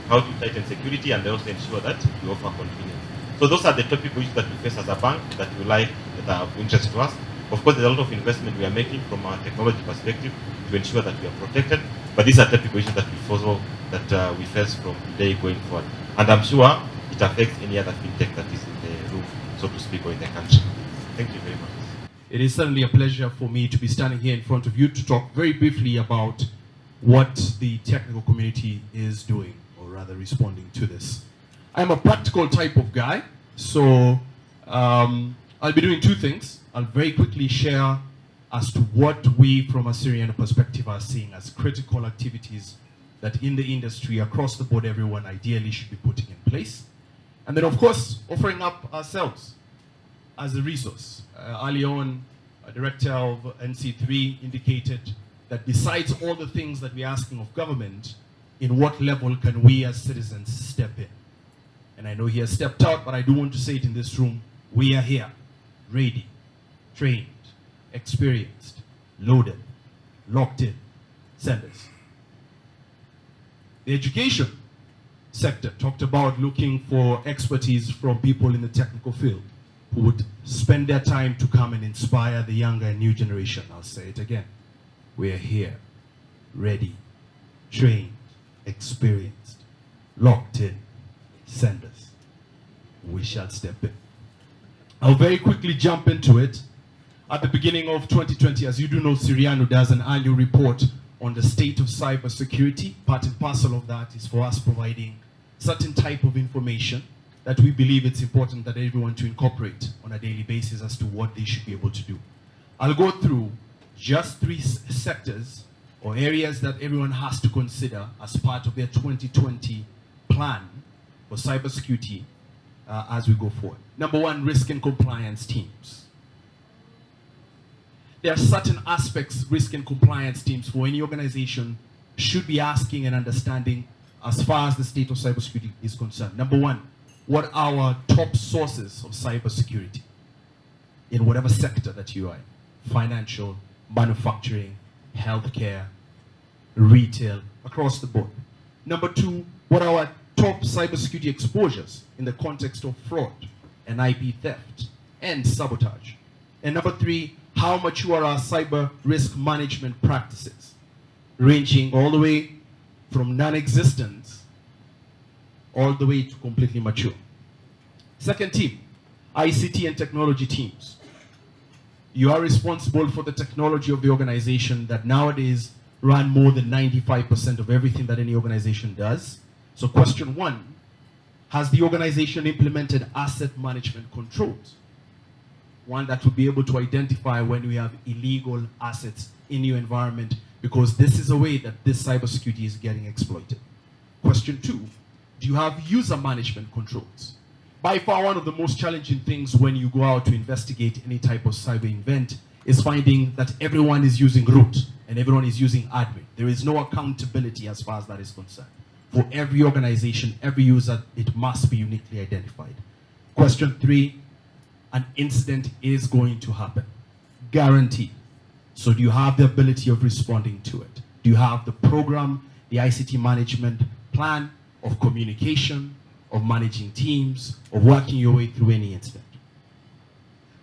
How do you tighten security and also ensure that you offer convenience? So those are the topical issues that we face as a bank that we like, that are of interest to us. Of course, there's a lot of investment we are making from a technology perspective to ensure that we are protected. But these are topical issues that we follow, that we face from today going forward. And I'm sure it affects any other fintech that is in the room, so to speak, or in the country. Thank you very much. It is certainly a pleasure for me to be standing here in front of you to talk very briefly about what the technical community is doing, or rather responding to this. I'm a practical type of guy, so I'll be doing two things. I'll very quickly share as to what we from a Syrian perspective are seeing as critical activities that in the industry across the board everyone ideally should be putting in place. And then, of course, offering up ourselves as a resource. Early on, a director of NC3 indicated that besides all the things that we're asking of government, in what level can we as citizens step in? And I know he has stepped out, but I do want to say it in this room. We are here, ready, trained, experienced, loaded, locked in, senders. The education sector talked about looking for expertise from people in the technical field who would spend their time to come and inspire the younger and new generation. I'll say it again. We are here, ready, trained, experienced, locked in, senders. We shall step in. I'll very quickly jump into it. At the beginning of 2020, as you do know, Siriano does an annual report on the state of cybersecurity. Part and parcel of that is for us providing certain type of information that we believe it's important that everyone to incorporate on a daily basis as to what they should be able to do. I'll go through just three sectors or areas that everyone has to consider as part of their 2020 plan for cybersecurity as we go forward. Number one, risk and compliance teams. There are certain aspects risk and compliance teams for any organization should be asking and understanding as far as the state of cybersecurity is concerned. Number one, what are our top sources of cybersecurity in whatever sector that you are in? Financial, manufacturing, healthcare, retail, across the board. Number two, what are our top cybersecurity exposures in the context of fraud and IP theft and sabotage? And number three, how mature are our cyber risk management practices, ranging all the way from non-existent all the way to completely mature. Second team, ICT and technology teams. You are responsible for the technology of the organization that nowadays run more than 95% of everything that any organization does. So question one, has the organization implemented asset management controls? One that will be able to identify when we have illegal assets in your environment, because this is a way that this cybersecurity is getting exploited. Question two, do you have user management controls? By far one of the most challenging things when you go out to investigate any type of cyber event is finding that everyone is using root and everyone is using admin. There is no accountability as far as that is concerned. For every organization, every user, it must be uniquely identified. Question three, an incident is going to happen. Guaranteed. So do you have the ability of responding to it? Do you have the program, the ICT management plan of communication, of managing teams, of working your way through any incident?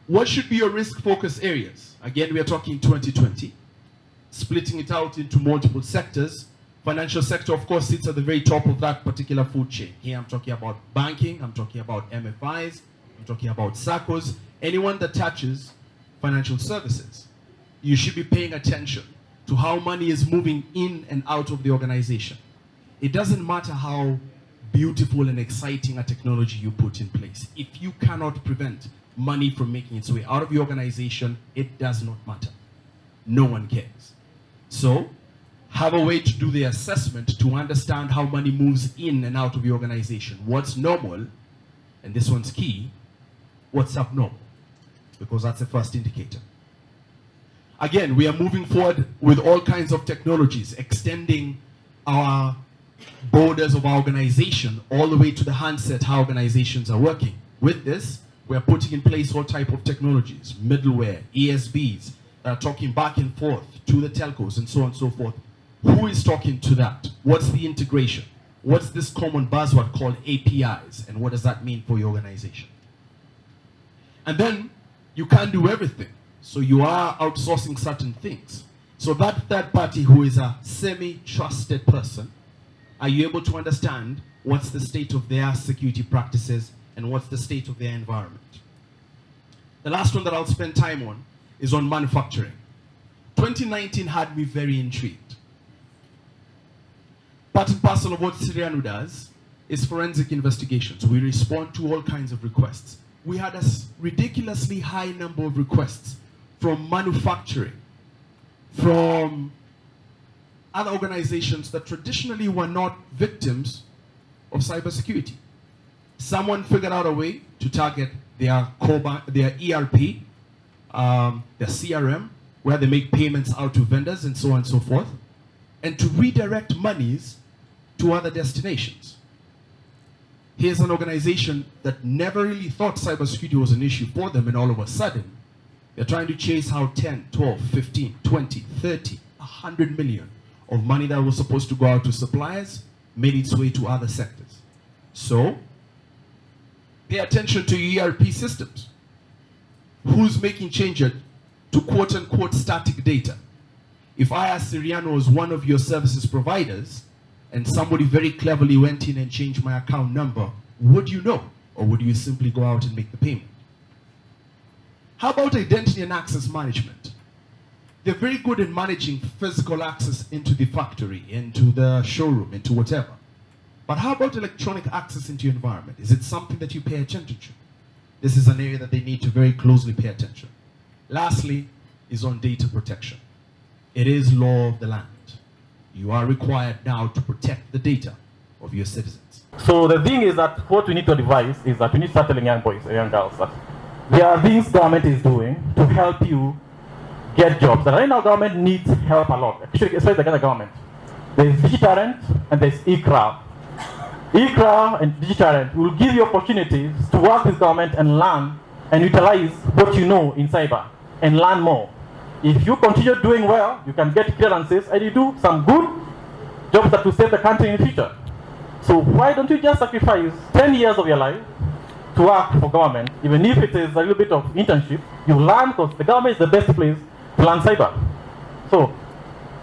What should be your risk focus areas? Again, we are talking 2020. splitting it out into multiple sectors. Financial sector, of course, sits at the very top of that particular food chain. Here I'm talking about banking, I'm talking about MFIs, I'm talking about SACCOs, anyone that touches financial services. You should be paying attention to how money is moving in and out of the organization. It doesn't matter how beautiful and exciting a technology you put in place. If you cannot prevent money from making its way out of your organization, it does not matter. No one cares. So, have a way to do the assessment to understand how money moves in and out of your organization. What's normal, and this one's key, what's abnormal, because that's the first indicator. Again, we are moving forward with all kinds of technologies, extending our borders of our organization all the way to the handset, how organizations are working. With this, we are putting in place all type of technologies, middleware, ESBs, talking back and forth to the telcos and so on and so forth. Who is talking to that? What's the integration? What's this common buzzword called APIs? And what does that mean for your organization? And then you can't do everything. So you are outsourcing certain things. So that third party who is a semi-trusted person, are you able to understand what's the state of their security practices and what's the state of their environment? The last one that I'll spend time on is on manufacturing. 2019 had me very intrigued. Part and parcel of what Sirianu does is forensic investigations. We respond to all kinds of requests. We had a ridiculously high number of requests from manufacturing, from other organizations that traditionally were not victims of cybersecurity. Someone figured out a way to target their ERP, their CRM, where they make payments out to vendors and so on and so forth, and to redirect monies to other destinations. Here's an organization that never really thought cybersecurity was an issue for them, and all of a sudden, they're trying to chase how 10, 12, 15, 20, 30, 100 million of money that was supposed to go out to suppliers made its way to other sectors. So, pay attention to your ERP systems. Who's making changes to quote-unquote static data? If I, as Siriano, was one of your services providers, and somebody very cleverly went in and changed my account number, would you know? Or would you simply go out and make the payment? How about identity and access management? They're very good in managing physical access into the factory, into the showroom, into whatever. But how about electronic access into your environment? Is it something that you pay attention to? This is an area that they need to very closely pay attention. Lastly, is on data protection. It is law of the land. You are required now to protect the data of your citizens. So the thing is that what we need to advise is that we need to start telling young boys and young girls that there are things government is doing to help you get jobs. And right now government needs help a lot, especially the government. There's Digitalent and there's ICRA. ICRA and Digitalent will give you opportunities to work with government and learn and utilize what you know in cyber and learn more. If you continue doing well, you can get clearances and you do some good jobs that will save the country in the future. So why don't you just sacrifice 10 years of your life to work for government, even if it is a little bit of internship, you learn, because the government is the best place to learn cyber. So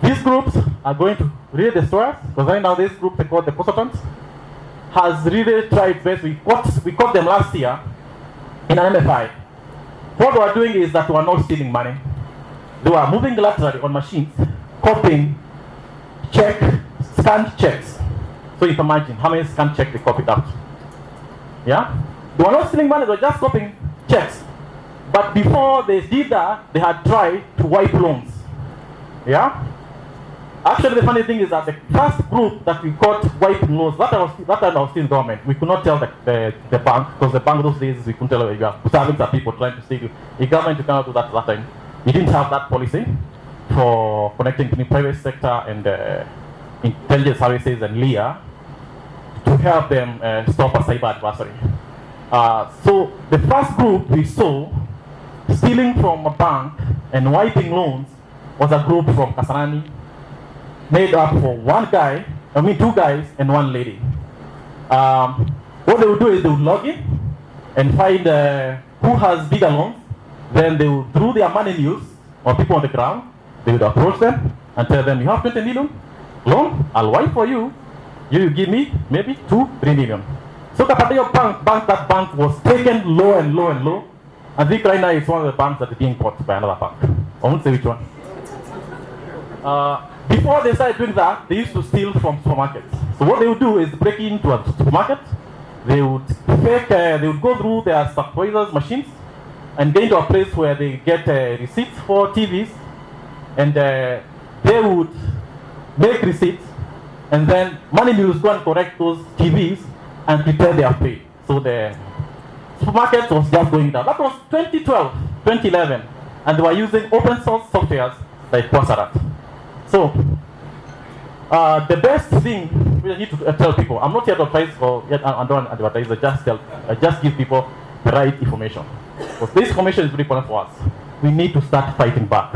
these groups are going to read the stories, because right now this group they call the consultants has really tried best. We caught them last year in an MFI. What they are doing is that we are not stealing money. They were moving laterally on machines, copying scanned checks. So you can imagine how many scanned checks they copied out. Yeah? They were not stealing money, they were just copying checks. But before they did that, they had tried to wipe loans. Yeah? Actually, the funny thing is that the first group that we caught wiping loans, that time I was still in government. We could not tell the bank, because the bank those days we couldn't tell you are serving some people trying to steal you. The government you cannot do that at that time. We didn't have that policy for connecting between private sector and intelligence services and LIA to help them stop a cyber adversary. So the first group we saw stealing from a bank and wiping loans was a group from Kasarani, made up for two guys and one lady. What they would do is they would log in and find who has bigger loans. Then they would, through their money news or people on the ground, they would approach them and tell them, you have 20 million loan, I'll wipe for you. You give me maybe 2-3 million. So that bank was taken low and low and low. I think right now it's one of the banks that is being bought by another bank. I won't say which one. Before they started doing that, they used to steal from supermarkets. So what they would do is break into a supermarket. They would they would go through their supervisors' machines and get into a place where they get receipts for TVs, and they would make receipts, and then money mules go and correct those TVs and pretend they are paid. So the supermarket was just going down. That was 2012, 2011, and they were using open source softwares like Quassarat. So the best thing we need to tell people, I'm not here to advise or I don't advertise, I just give people the right information. Because this information is very important for us. We need to start fighting back.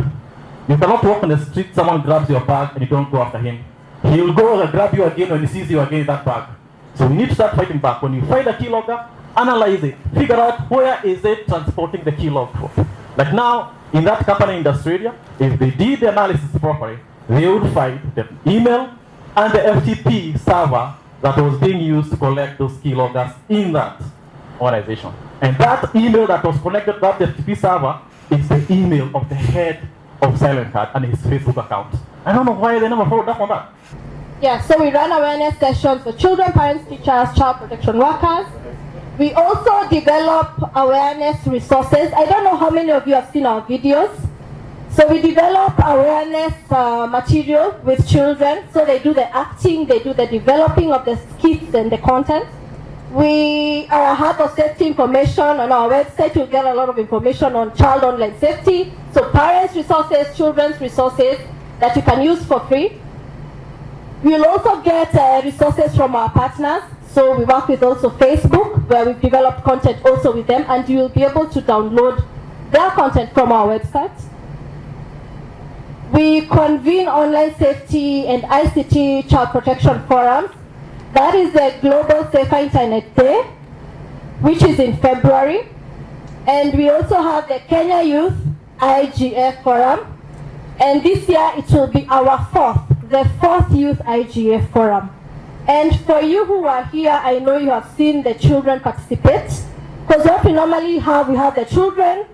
You cannot walk on the street, someone grabs your bag and you don't go after him. He will go and grab you again when he sees you again in that bag. So we need to start fighting back. When you find a keylogger, analyze it. Figure out where is it transporting the keylog for. Like now, in that company in Australia, if they did the analysis properly, they would find the email and the FTP server that was being used to collect those keyloggers in that organization. And that email that was connected to that FTP server is the email of the head of Silent Card and his Facebook account. I don't know why they never followed up on that. Yeah, so we run awareness sessions for children, parents, teachers, child protection workers. We also develop awareness resources. I don't know how many of you have seen our videos. So we develop awareness material with children. So they do the acting, they do the developing of the skits and the content. We are a hub of safety information. On our website, you'll get a lot of information on child online safety. So parents' resources, children's resources that you can use for free. We'll also get resources from our partners. So we work with also Facebook, where we've developed content also with them, and you'll be able to download their content from our website. We convene online safety and ICT child protection forums. That is the Global Safer Internet Day, which is in February. And we also have the Kenya Youth IGF Forum. And this year it will be our the fourth Youth IGF Forum. And for you who are here, I know you have seen the children participate. Because what we normally have, we have the children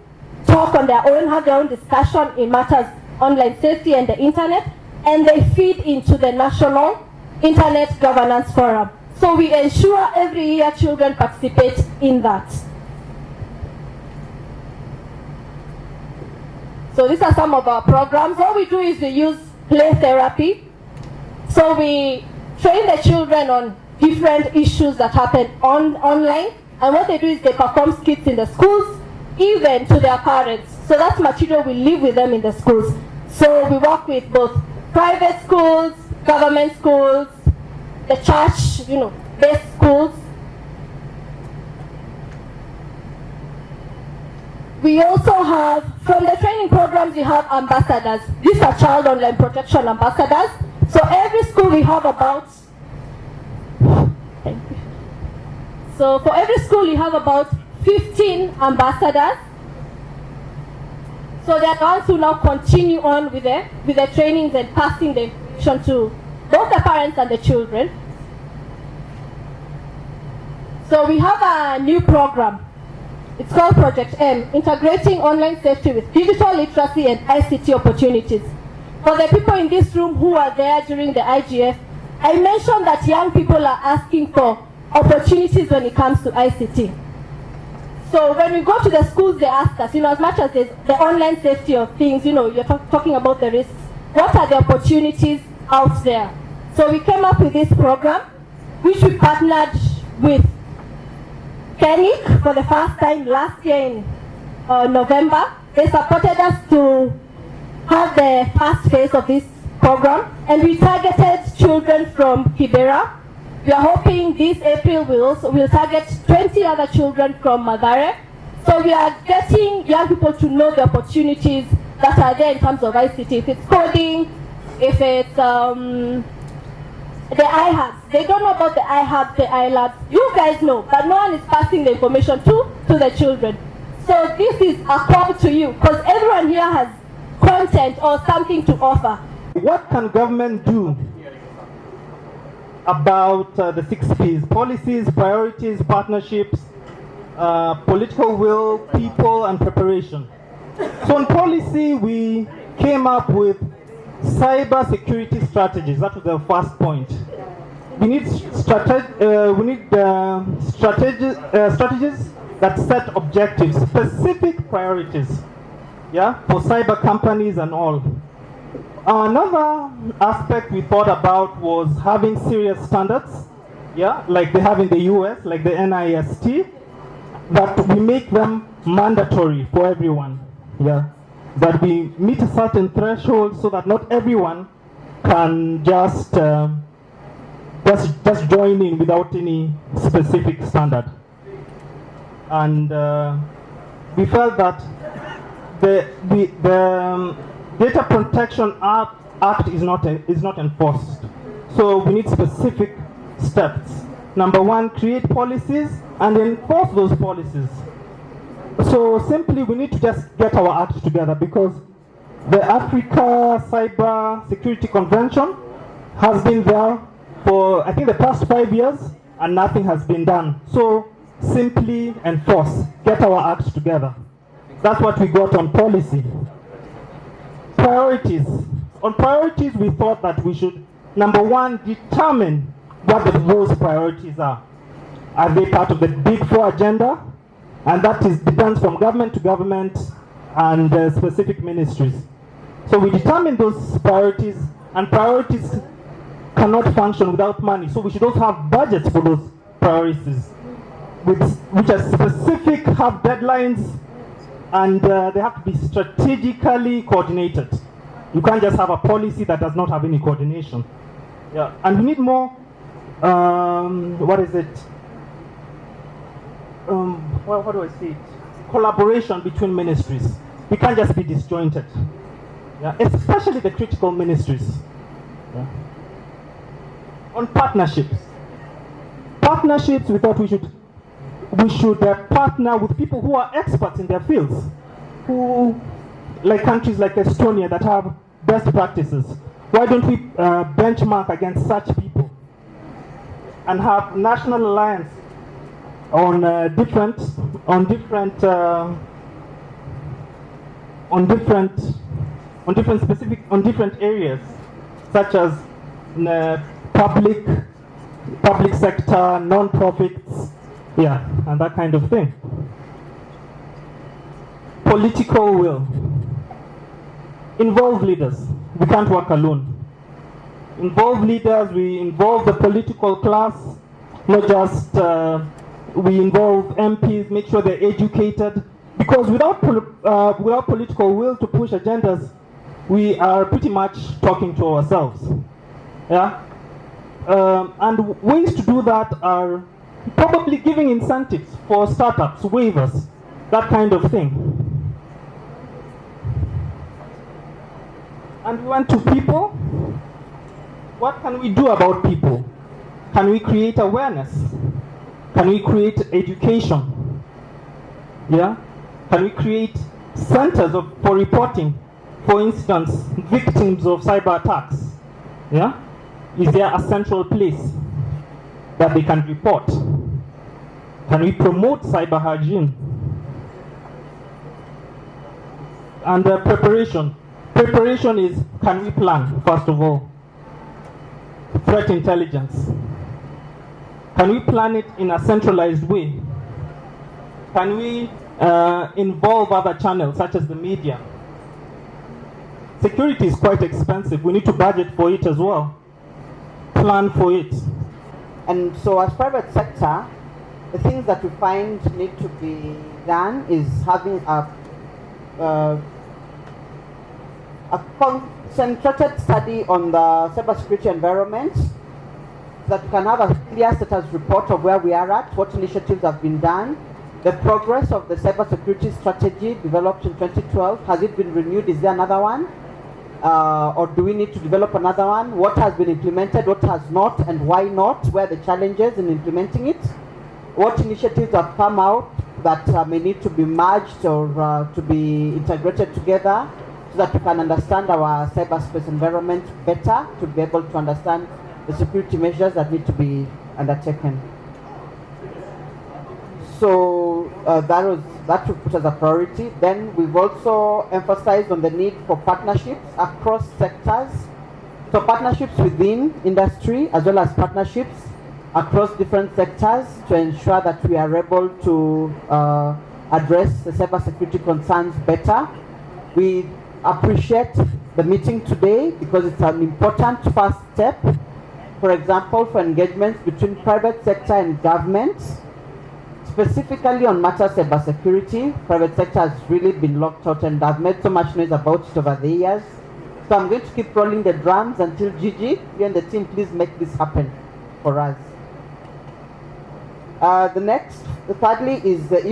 talk on their own, have their own discussion in matters online safety and the internet, and they feed into the National Internet Governance Forum. So we ensure every year children participate in that. So these are some of our programs. What we do is we use play therapy. So we train the children on different issues that happen online, and what they do is they perform skits in the schools, even to their parents. So that material will live with them in the schools. So we work with both private schools, government schools, the church, based schools. We also have, from the training programs, we have ambassadors. These are child online protection ambassadors. So every school we have about, so for every school we have about 15 ambassadors. So they are the ones who now continue on with the trainings and passing the information to both the parents and the children. So we have a new program. It's called Project M, Integrating Online Safety with Digital Literacy and ICT Opportunities. For the people in this room who are there during the IGF, I mentioned that young people are asking for opportunities when it comes to ICT. So when we go to the schools, they ask us, as much as the online safety of things, you're talking about the risks, what are the opportunities out there? So we came up with this program, which we partnered with KENIC for the first time last year in November. They supported us to have the first phase of this program, and we targeted children from Kibera. We are hoping this April we'll target 20 other children from Mathare. So we are getting young people to know the opportunities that are there in terms of ICT. If it's coding, if it's the iHubs. They don't know about the iHubs, the iLabs. You guys know, but no one is passing the information to the children. So this is a call to you, because everyone here has content or something to offer. What can government do about the 6 Ps? Policies, priorities, partnerships, political will, people, and preparation. So on policy, we came up with cybersecurity strategies. That was the first point. We need strategies that set objectives, specific priorities, yeah, for cyber companies and all. Another aspect we thought about was having serious standards, yeah, like they have in the US, like the NIST, that we make them mandatory for everyone, yeah, that we meet a certain threshold so that not everyone can just join in without any specific standard. And we felt that the Data Protection Act is not enforced. So we need specific steps. Number one, create policies and enforce those policies. So simply we need to just get our act together, because the Africa Cyber Security Convention has been there for, I think, the past 5 years, and nothing has been done. So simply enforce, get our act together. That's what we got on policy. Priorities. On priorities, we thought that we should, number one, determine what those priorities are. Are they part of the Big Four agenda? And that depends from government to government and specific ministries. So we determine those priorities, and priorities cannot function without money. So we should also have budgets for those priorities, which are specific, have deadlines, and they have to be strategically coordinated. You can't just have a policy that does not have any coordination. Yeah, and we need more, what is it? How do I say it? Collaboration between ministries. We can't just be disjointed. Yeah, especially the critical ministries. Yeah. On partnerships. Partnerships, we thought we should partner with people who are experts in their fields, who, like countries like Estonia that have best practices. Why don't we benchmark against such people and have national alliance on different areas, such as public sector, non-profits, yeah, and that kind of thing. Political will. Involve leaders. We can't work alone. Involve leaders, we involve the political class, not just, we involve MPs, make sure they're educated, because without political will to push agendas, we are pretty much talking to ourselves. Yeah? And ways to do that are probably giving incentives for startups, waivers, that kind of thing. And we went to people. What can we do about people? Can we create awareness? Can we create education? Yeah? Can we create centers for reporting, for instance, victims of cyber attacks? Yeah? Is there a central place that they can report? Can we promote cyber hygiene? And preparation. Preparation is, can we plan, first of all? Threat intelligence. Can we plan it in a centralized way? Can we involve other channels, such as the media? Security is quite expensive. We need to budget for it as well. Plan for it. And so as private sector, the things that we find need to be done is having a concentrated study on the cybersecurity environment, so that we can have a clear status report of where we are at, what initiatives have been done, the progress of the cybersecurity strategy developed in 2012. Has it been renewed? Is there another one? Or do we need to develop another one? What has been implemented, what has not, and why not? Where are the challenges in implementing it? What initiatives have come out that may need to be merged or to be integrated together? so that we can understand our cyberspace environment better, to be able to understand the security measures that need to be undertaken. So that we put as a priority. Then we've also emphasized on the need for partnerships across sectors. So partnerships within industry as well as partnerships across different sectors to ensure that we are able to address the cybersecurity concerns better. We appreciate the meeting today because it's an important first step, for example, for engagements between private sector and government. Specifically on matters of cybersecurity, private sector has really been locked out, and I've made so much noise about it over the years. So I'm going to keep rolling the drums until Gigi, you and the team, please make this happen for us. Thirdly, is the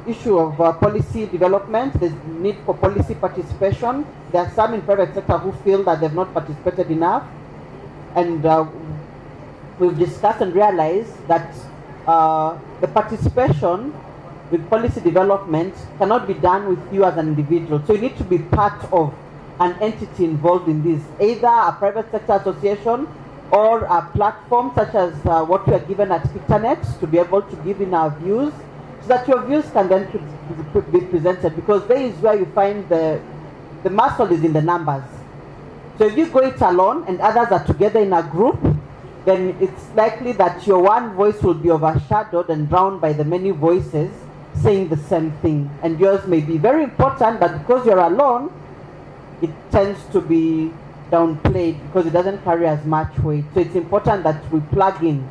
issue of policy development. There's need for policy participation. There are some in private sector who feel that they've not participated enough, and we've discussed and realized that the participation with policy development cannot be done with you as an individual. So you need to be part of an entity involved in this, either a private sector association or a platform such as what we are given at Internet, to be able to give in our views, so that your views can then be presented, because there is where you find the muscle is in the numbers. So if you go it alone and others are together in a group, then it's likely that your one voice will be overshadowed and drowned by the many voices saying the same thing. And yours may be very important, but because you're alone, it tends to be downplayed because it doesn't carry as much weight. So it's important that we plug in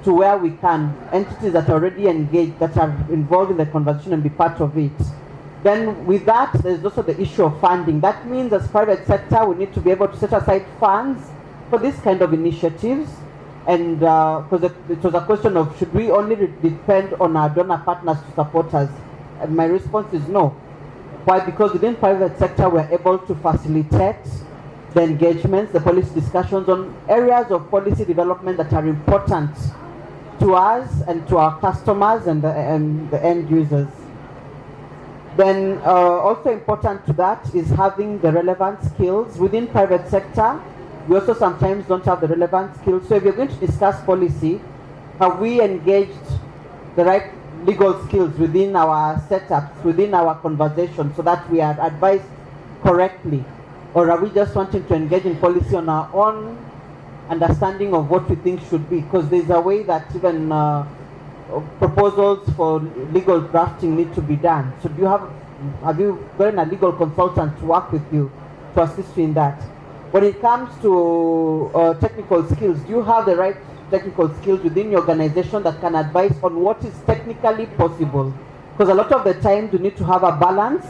to where we can entities that are already engaged, that are involved in the conversation, and be part of it. Then with that, there's also the issue of funding. That means as private sector, we need to be able to set aside funds for this kind of initiatives. And because it was a question of, should we only depend on our donor partners to support us? And my response is no. Why? Because within private sector, we're able to facilitate the engagements, the policy discussions on areas of policy development that are important to us and to our customers and the end users. Then also important to that is having the relevant skills. Within private sector, we also sometimes don't have the relevant skills. So if you're going to discuss policy, have we engaged the right legal skills within our setups, within our conversation, so that we are advised correctly? Or are we just wanting to engage in policy on our own understanding of what we think should be? Because there's a way that even proposals for legal drafting need to be done. So have you gotten a legal consultant to work with you to assist you in that? When it comes to technical skills, do you have the right technical skills within your organization that can advise on what is technically possible? Because a lot of the time you need to have a balance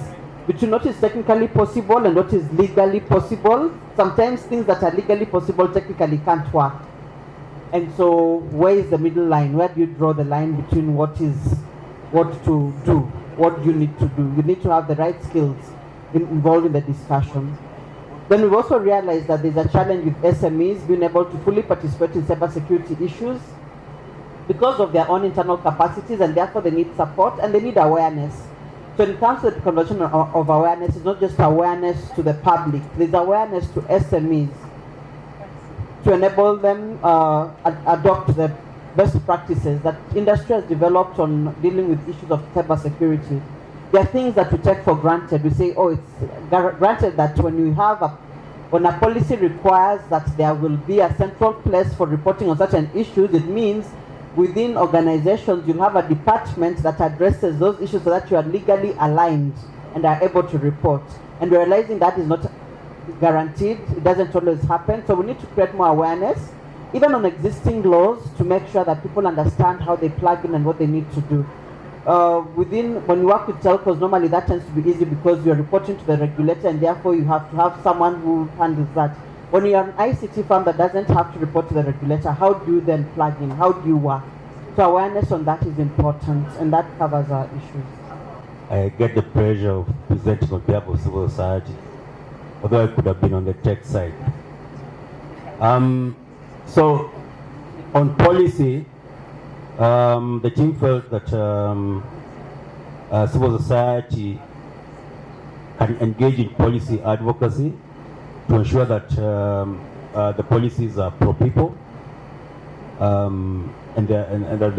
between what is technically possible and what is legally possible. Sometimes things that are legally possible technically can't work. And so where is the middle line? Where do you draw the line between what to do, what you need to do? You need to have the right skills involved in the discussion. Then we've also realized that there's a challenge with SMEs being able to fully participate in cybersecurity issues because of their own internal capacities, and therefore they need support and they need awareness. So when it comes to the conversion of awareness, it's not just awareness to the public, there's awareness to SMEs to enable them adopt the best practices that industry has developed on dealing with issues of cybersecurity. There are things that we take for granted. We say, oh, it's granted that when a policy requires that there will be a central place for reporting on certain issues, it means within organizations you'll have a department that addresses those issues so that you are legally aligned and are able to report. And we're realizing that is not guaranteed. It doesn't always happen. So we need to create more awareness, even on existing laws, to make sure that people understand how they plug in and what they need to do. When you work with telcos, normally that tends to be easy because you're reporting to the regulator, and therefore you have to have someone who handles that. When you're an ICT firm that doesn't have to report to the regulator, how do you then plug in? How do you work? So awareness on that is important, and that covers our issues. I get the pleasure of presenting on behalf of civil society, although I could have been on the tech side. So on policy, the team felt that civil society can engage in policy advocacy to ensure that the policies are pro-people, and that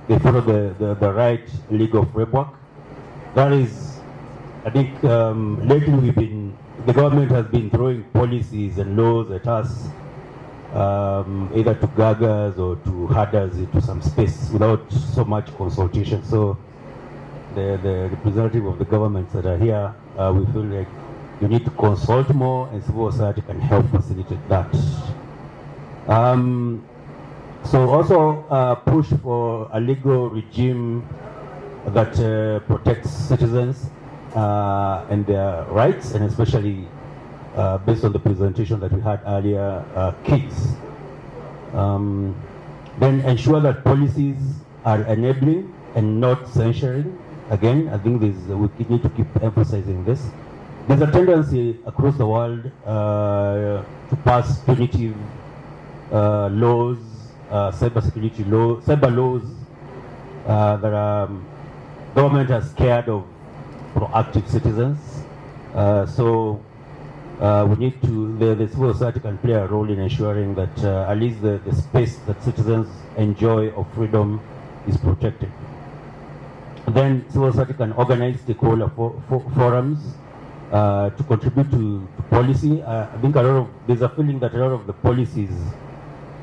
they follow the right legal framework. That is, I think lately the government has been throwing policies and laws at us, either to gag us or to herd us into some space without so much consultation. So the representative of the governments that are here, we feel like you need to consult more, and civil society can help facilitate that. So also push for a legal regime that protects citizens and their rights, and especially based on the presentation that we had earlier, kids. Then ensure that policies are enabling and not censoring. Again, I think we need to keep emphasizing this. There's a tendency across the world to pass punitive laws, cybersecurity laws, cyber laws that government are scared of proactive citizens. So we need to, the civil society can play a role in ensuring that at least the space that citizens enjoy of freedom is protected. Then civil society can organize stakeholder forums to contribute to policy. I think there's a feeling that a lot of the policies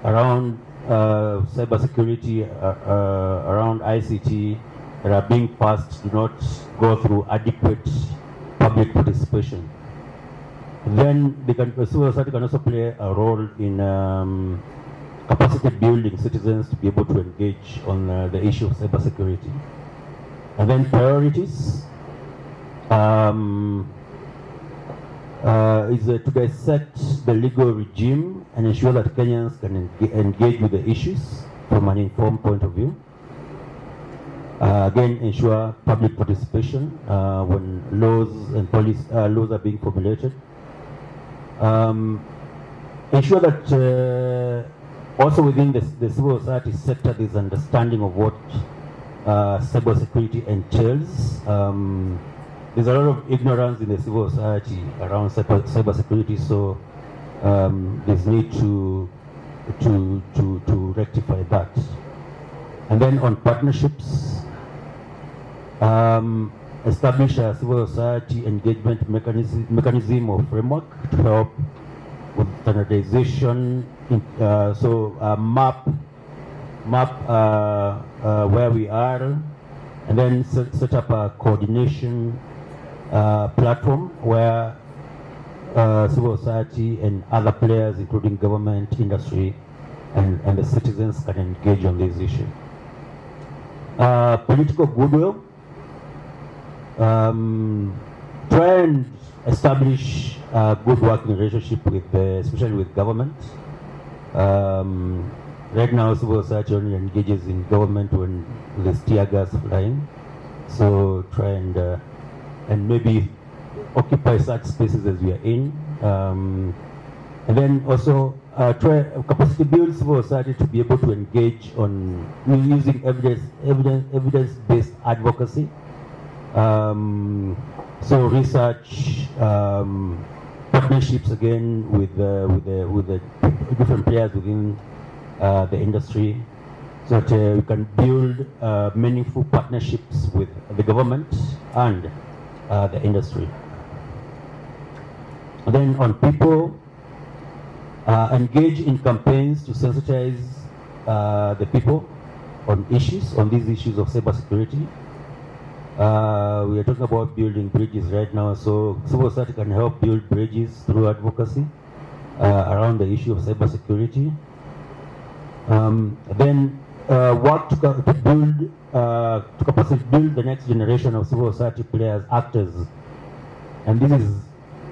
around cybersecurity, around ICT that are being passed do not go through adequate public participation. Then civil society can also play a role in capacity building citizens to be able to engage on the issue of cybersecurity. And then priorities is to dissect the legal regime and ensure that Kenyans can engage with the issues from an informed point of view. Again, ensure public participation when laws and laws are being formulated. Ensure that also within the civil society sector there's understanding of what cybersecurity entails. There's a lot of ignorance in the civil society around cybersecurity, so there's need to rectify that. And then on partnerships, establish a civil society engagement mechanism or framework to help with standardization. Map where we are, and then set up a coordination platform where civil society and other players, including government, industry, and the citizens can engage on this issue. Political goodwill. Try and establish a good working relationship with, especially with government. Right now, civil society only engages in government when there's tear gas flying. So try and maybe occupy such spaces as we are in. And then also try capacity build civil society to be able to engage on using evidence-based advocacy. So research, partnerships again with the different players within the industry, so that we can build meaningful partnerships with the government and the industry. And then on people, engage in campaigns to sensitize the people on these issues of cybersecurity. We are talking about building bridges right now, so civil society can help build bridges through advocacy around the issue of cybersecurity. Then work to build, to capacity build the next generation of civil society players, actors. And this is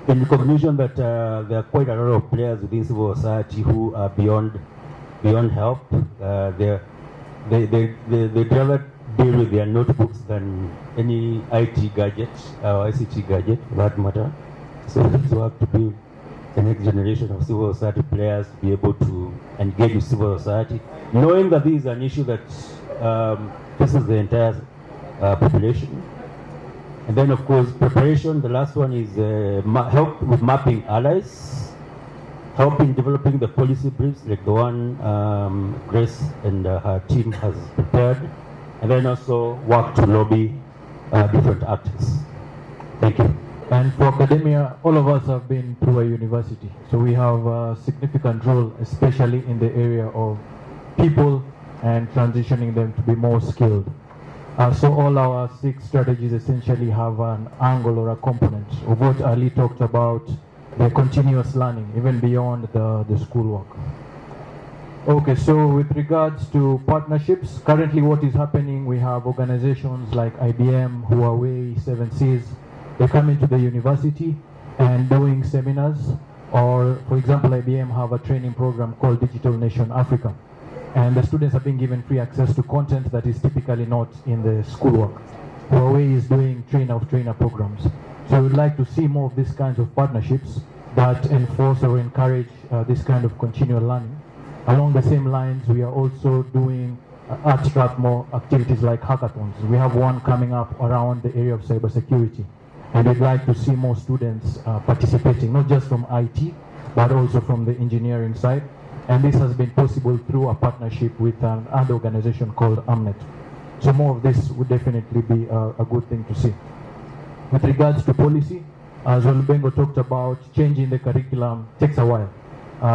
in recognition that there are quite a lot of players within civil society who are beyond help. They rather deal with their notebooks than any IT gadget or ICT gadget for that matter. So let's work to build the next generation of civil society players to be able to engage with civil society, knowing that this is an issue that faces the entire population. And then, of course, preparation. The last one is help with mapping allies, help in developing the policy briefs, like the one Grace and her team has prepared, and then also work to lobby different actors. Thank you. And for academia, all of us have been through a university, so we have a significant role, especially in the area of people and transitioning them to be more skilled. So all our 6 strategies essentially have an angle or a component of what Ali talked about, the continuous learning, even beyond the schoolwork. Okay, so with regards to partnerships, currently what is happening, we have organizations like IBM, Huawei, 7Cs. They come into the university and doing seminars, or for example, IBM have a training program called Digital Nation Africa. And the students are being given free access to content that is typically not in the schoolwork. Huawei is doing trainer-of-trainer programs. So we would like to see more of these kinds of partnerships that enforce or encourage this kind of continual learning. Along the same lines, we are also doing abstract more activities like hackathons. We have one coming up around the area of cybersecurity. And we'd like to see more students participating, not just from IT, but also from the engineering side. And this has been possible through a partnership with another organization called Amnet. So more of this would definitely be a good thing to see. With regards to policy, as Olubengo talked about, changing the curriculum takes a while.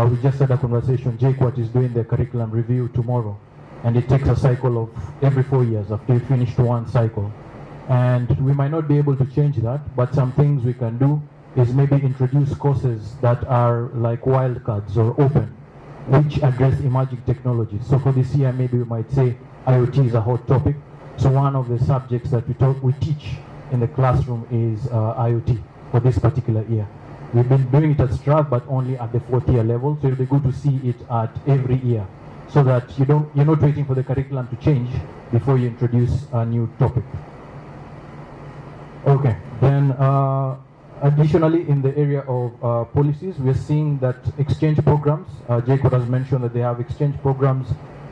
We just had a conversation, JQuat is doing the curriculum review tomorrow, and it takes a cycle of every 4 years after you finish one cycle. And we might not be able to change that, but some things we can do is maybe introduce courses that are like wildcards or open, which address emerging technologies. So for this year, maybe we might say IoT is a hot topic. So one of the subjects that we teach in the classroom is IoT for this particular year. We've been doing it at Strath, but only at the 4th year level. So it'll be good to see it at every year, so that you're not waiting for the curriculum to change before you introduce a new topic. Okay, then additionally, in the area of policies, we're seeing that exchange programs, Jacob has mentioned that they have exchange programs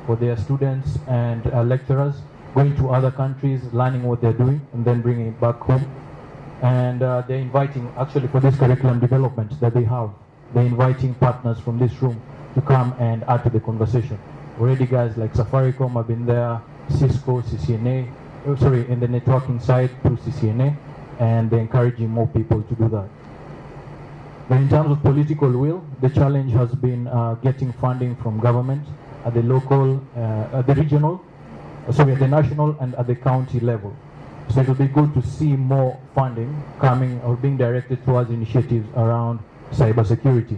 for their students and lecturers, going to other countries, learning what they're doing, and then bringing it back home. And they're inviting, actually for this curriculum development that they have, they're inviting partners from this room to come and add to the conversation. Already guys like Safaricom have been there, Cisco, CCNA, in the networking side through CCNA, and they're encouraging more people to do that. But in terms of political will, the challenge has been getting funding from government at the local, at the regional, at the national and at the county level. So it will be good to see more funding coming or being directed towards initiatives around cybersecurity.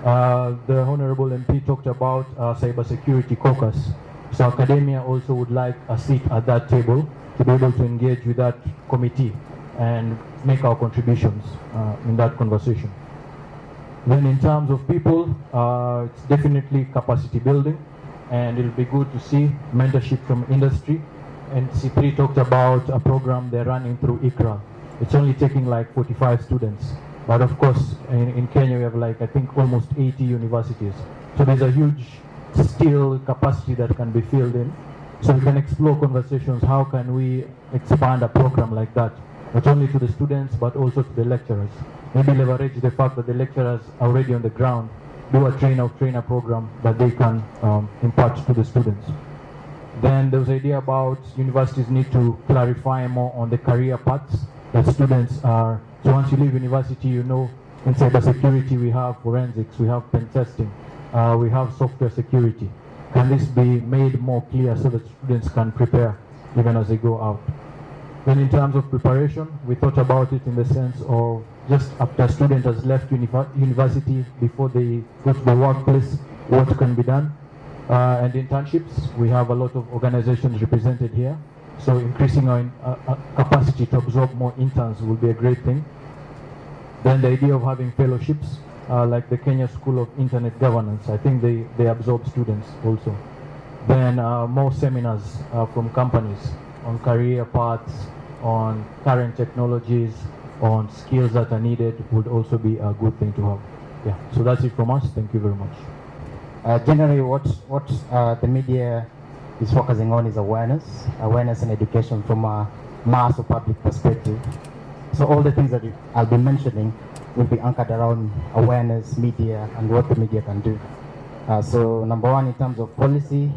The Honorable MP talked about cybersecurity caucus. So academia also would like a seat at that table to be able to engage with that committee and make our contributions in that conversation. Then in terms of people, it's definitely capacity building, and it'll be good to see mentorship from industry. And C3 talked about a program they're running through ICRA. It's only taking like 45 students. But of course, in Kenya, we have like, I think, almost 80 universities. So there's a huge still capacity that can be filled in. So we can explore conversations, how can we expand a program like that, not only to the students, but also to the lecturers. Maybe leverage the fact that the lecturers are already on the ground, do a trainer program that they can impart to the students. Then there was the idea about universities need to clarify more on the career paths that students are. So once you leave university, you know, in cybersecurity we have forensics, we have pen testing, we have software security. Can this be made more clear so that students can prepare even as they go out? Then in terms of preparation, we thought about it in the sense of just after a student has left university, before they go to the workplace, what can be done? And internships, we have a lot of organizations represented here. So increasing our capacity to absorb more interns will be a great thing. Then the idea of having fellowships, like the Kenya School of Internet Governance, I think they absorb students also. Then more seminars from companies on career paths, on current technologies, on skills that are needed would also be a good thing to have. Yeah, so that's it from us. Thank you very much. Generally, what the media is focusing on is awareness and education from a mass or public perspective. So all the things that I'll be mentioning will be anchored around awareness, media, and what the media can do. So number one, in terms of policy,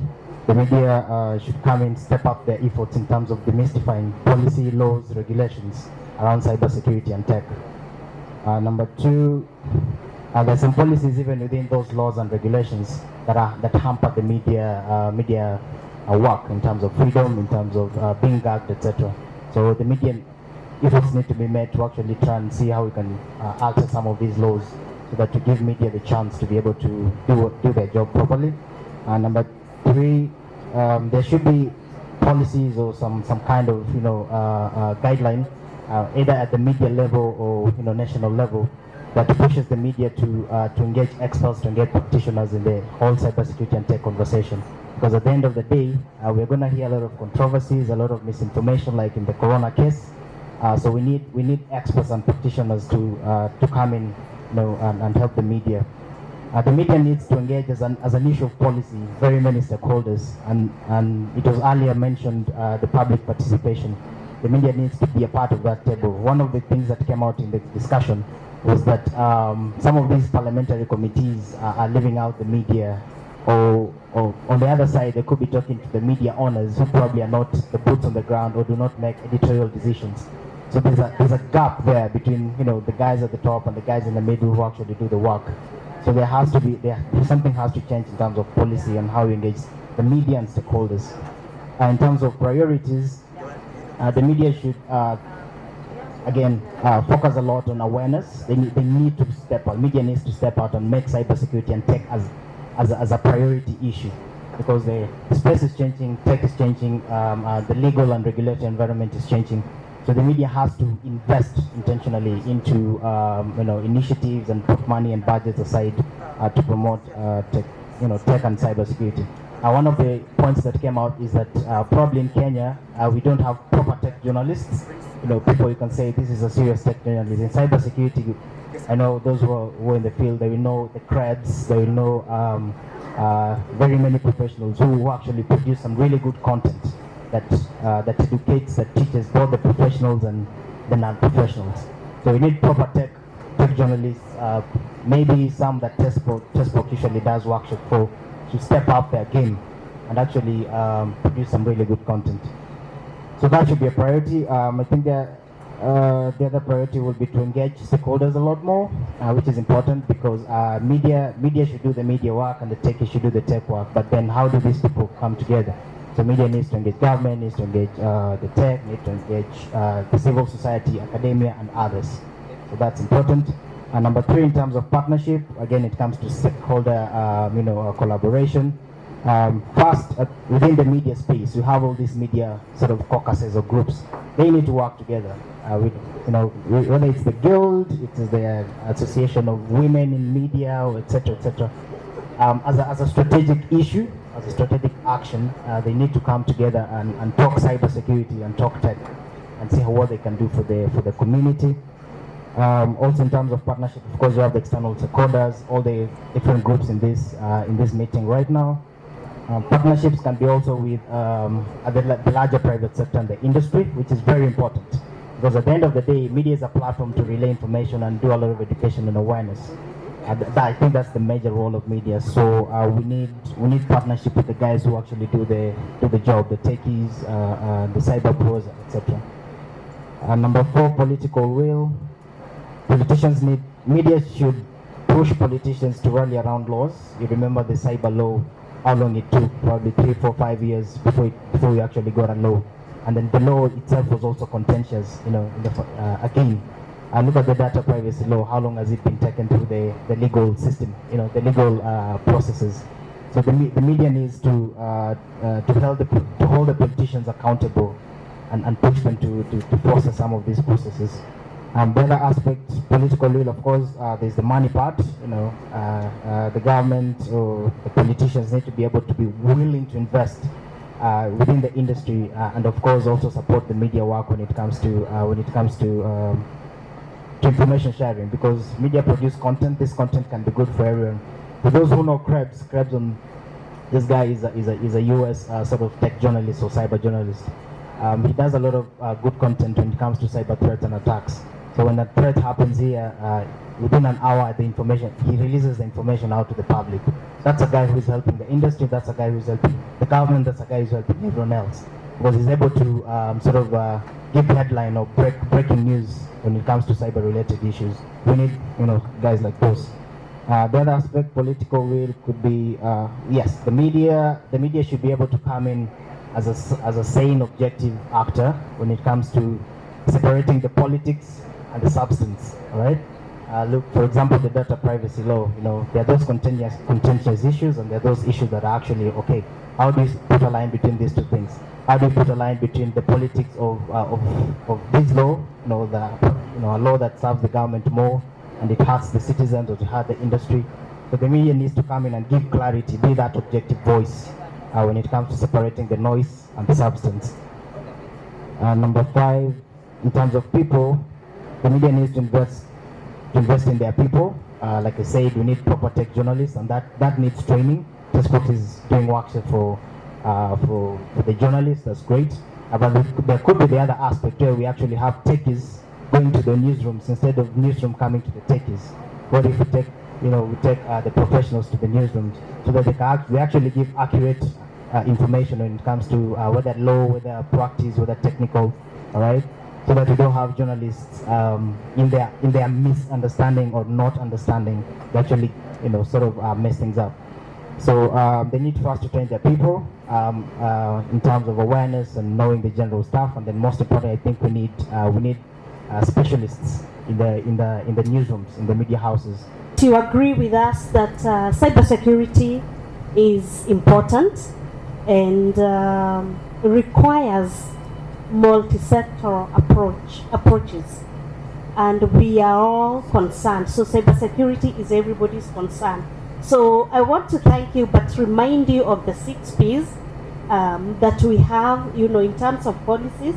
the media should come in, step up their efforts in terms of demystifying policy, laws, regulations around cybersecurity and tech. Number two, there's some policies even within those laws and regulations that hamper the media work in terms of freedom, in terms of being gagged, etc. So the media efforts need to be made to actually try and see how we can alter some of these laws so that to give media the chance to be able to do their job properly. Number three, there should be policies or some kind of guideline, either at the media level or national level, that pushes the media to engage experts, to engage practitioners in the whole cybersecurity and tech conversation. Because at the end of the day, we're going to hear a lot of controversies, a lot of misinformation, like in the Corona case. So we need experts and practitioners to come in, and help the media. The media needs to engage as an issue of policy, very many stakeholders, and it was earlier mentioned the public participation. The media needs to be a part of that table. One of the things that came out in the discussion was that some of these parliamentary committees are leaving out the media, or on the other side, they could be talking to the media owners who probably are not the boots on the ground or do not make editorial decisions. So there's a gap there between the guys at the top and the guys in the middle who actually do the work. So something has to change in terms of policy and how we engage the media and stakeholders. In terms of priorities, the media should again focus a lot on awareness. They need to step out. Media needs to step out and make cybersecurity and tech as a priority issue, because the space is changing, tech is changing, the legal and regulatory environment is changing. So the media has to invest intentionally into initiatives and put money and budgets aside to promote tech and cybersecurity. One of the points that came out is that probably in Kenya we don't have proper tech journalists. People you can say this is a serious tech journalist. In cybersecurity, I know those who are in the field, they will know the creds, they will know very many professionals who actually produce some really good content that educates, that teaches both the professionals and the non-professionals. So we need proper tech journalists, maybe some that Testbook usually does workshop for, to step up their game and actually produce some really good content. So that should be a priority. I think the other priority will be to engage stakeholders a lot more, which is important because media should do the media work and the techies should do the tech work. But then how do these people come together? So media needs to engage government, needs to engage the tech, needs to engage the civil society, academia, and others. So that's important. And number three, in terms of partnership, again, it comes to stakeholder, collaboration. First, within the media space, you have all these media sort of caucuses or groups. They need to work together. Whether it's the guild, it is the association of women in media, or etc., etc. As a strategic issue, as a strategic action, they need to come together and talk cybersecurity and talk tech, and see what they can do for the community. Also, in terms of partnership, of course, you have the external stakeholders, all the different groups in this meeting right now. Partnerships can be also with the larger private sector and the industry, which is very important, because at the end of the day, media is a platform to relay information and do a lot of education and awareness. I think that's the major role of media. So we need partnership with the guys who actually do the job, the techies, the cyber pros, etc. Number four, political will. Media should push politicians to rally around laws. You remember the cyber law, how long it took, probably 3, 4, 5 years before we actually got a law. And then the law itself was also contentious, again. Look at the data privacy law, how long has it been taken through the legal system, the legal processes. So the media needs to hold the politicians accountable and push them to process some of these processes. The other aspect, political will, of course, there's the money part. The government or the politicians need to be able to be willing to invest within the industry, and of course also support the media work when it comes to information sharing, because media produce content. This content can be good for everyone. For those who know Krebs, this guy is a US sort of tech journalist or cyber journalist. he does a lot of good content when it comes to cyber threats and attacks. So when a threat happens here, within an hour, he releases the information out to the public. That's a guy who's helping the industry, that's a guy who's helping the government, that's a guy who's helping everyone else. Because he's able to give headline or breaking news when it comes to cyber-related issues. We need, guys like those. The other aspect, political will, could be, yes, the media should be able to come in as a sane, objective actor when it comes to separating the politics and the substance, all right? Look, for example, the data privacy law, there are those contentious issues, and there are those issues that are actually, okay, how do you put a line between these two things? How do you put a line between the politics of this law, a law that serves the government more, and it hurts the citizens or it hurts the industry? So the media needs to come in and give clarity, be that objective voice when it comes to separating the noise and the substance. Number 5, in terms of people, the media needs to invest in their people. Like I said, we need proper tech journalists, and that needs training. Tessport is doing workshop for the journalists. That's great. But there could be the other aspect where we actually have techies going to the newsrooms instead of newsroom coming to the techies. What if we take the professionals to the newsrooms so that we actually give accurate information when it comes to whether law, whether practice, whether technical, all right? So that we don't have journalists in their misunderstanding or not understanding, they actually mess things up. So they need first to train their people in terms of awareness and knowing the general stuff, and then most importantly, I think we need specialists in the newsrooms, in the media houses. Do you agree with us that cybersecurity is important and requires multi-sectoral approaches, and we are all concerned? So cybersecurity is everybody's concern. So I want to thank you, but remind you of the 6 P's that we have, in terms of policies,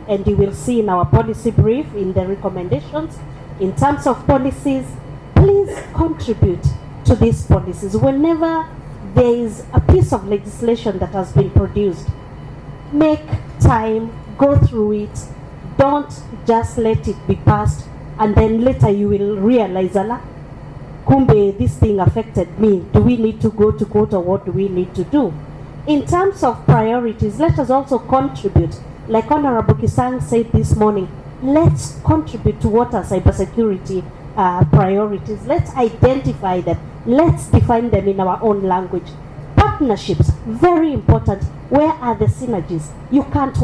and you will see in our policy brief, in the recommendations. In terms of policies, please contribute to these policies. Whenever there is a piece of legislation that has been produced, make time, go through it. Don't just let it be passed, and then later you will realize, Allah, kumbe, this thing affected me. Do we need to go to court, or what do we need to do? In terms of priorities, let us also contribute. Like Honorable Kisang said this morning, let's contribute to what are cybersecurity priorities. Let's identify them. Let's define them in our own language. Partnerships, very important. Where are the synergies? You can't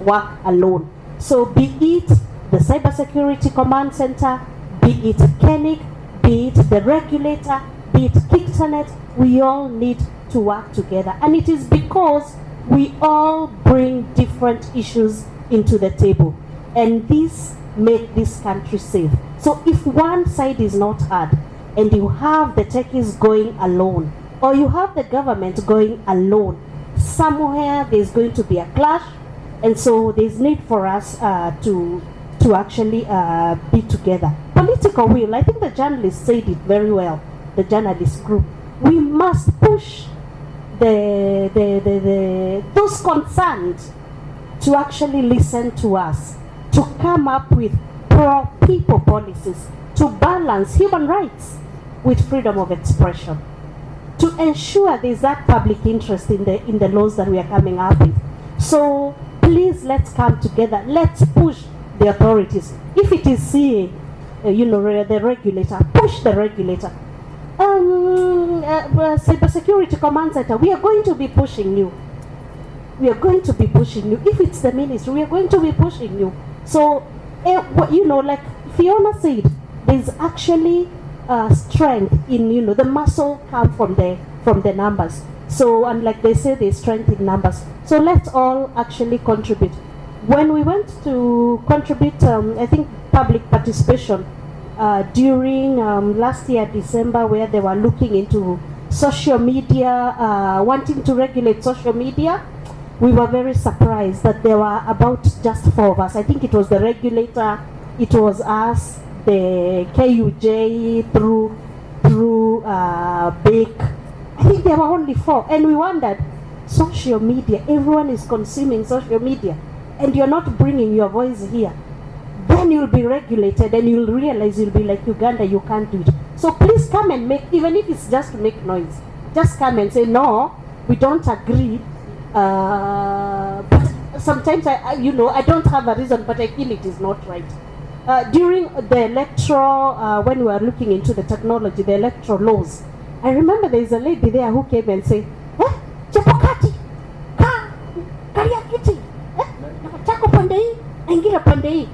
work alone. So be it the Cybersecurity Command Center, be it KENIC, be it the regulator, be it Kictanet, we all need to work together. And it is because we all bring different issues into the table, and this make this country safe. So if one side is not heard, and you have the techies going alone, or you have the government going alone, somewhere there's going to be a clash, and so there's need for us to actually be together. Political will, I think the journalists said it very well, the journalist group. We must push those concerned to actually listen to us, to come up with pro-people policies, to balance human rights with freedom of expression, to ensure there's that public interest in the laws that we are coming up with. So please, let's come together. Let's push the authorities. If it is CA, the regulator, push the regulator. Cybersecurity Command Center, we are going to be pushing you. We are going to be pushing you. If it's the ministry, we are going to be pushing you. So, like Fiona said, there's actually strength in, the muscle come from the numbers. So, and like they say, there's strength in numbers. So let's all actually contribute. When we went to contribute, I think public participation during last year, December, where they were looking into social media, wanting to regulate social media, we were very surprised that there were about just 4 of us. I think it was the regulator, it was us, the KUJ, through BIC. I think there were only 4. And we wondered, social media, everyone is consuming social media, and you're not bringing your voice here, then you'll be regulated and you'll realize you'll be like Uganda, you can't do it. So please come and make, even if it's just to make noise, just come and say, no, we don't agree. But sometimes I don't have a reason, but I feel it is not right. During the electoral, when we were looking into the technology, the electoral laws, I remember there is a lady there who came and said, Chapokati, Kariakiti, Chako Pandei, Angira Pandei.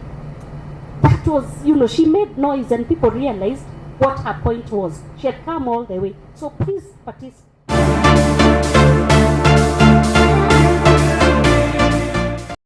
That was, she made noise and people realized what her point was. She had come all the way. So please participate.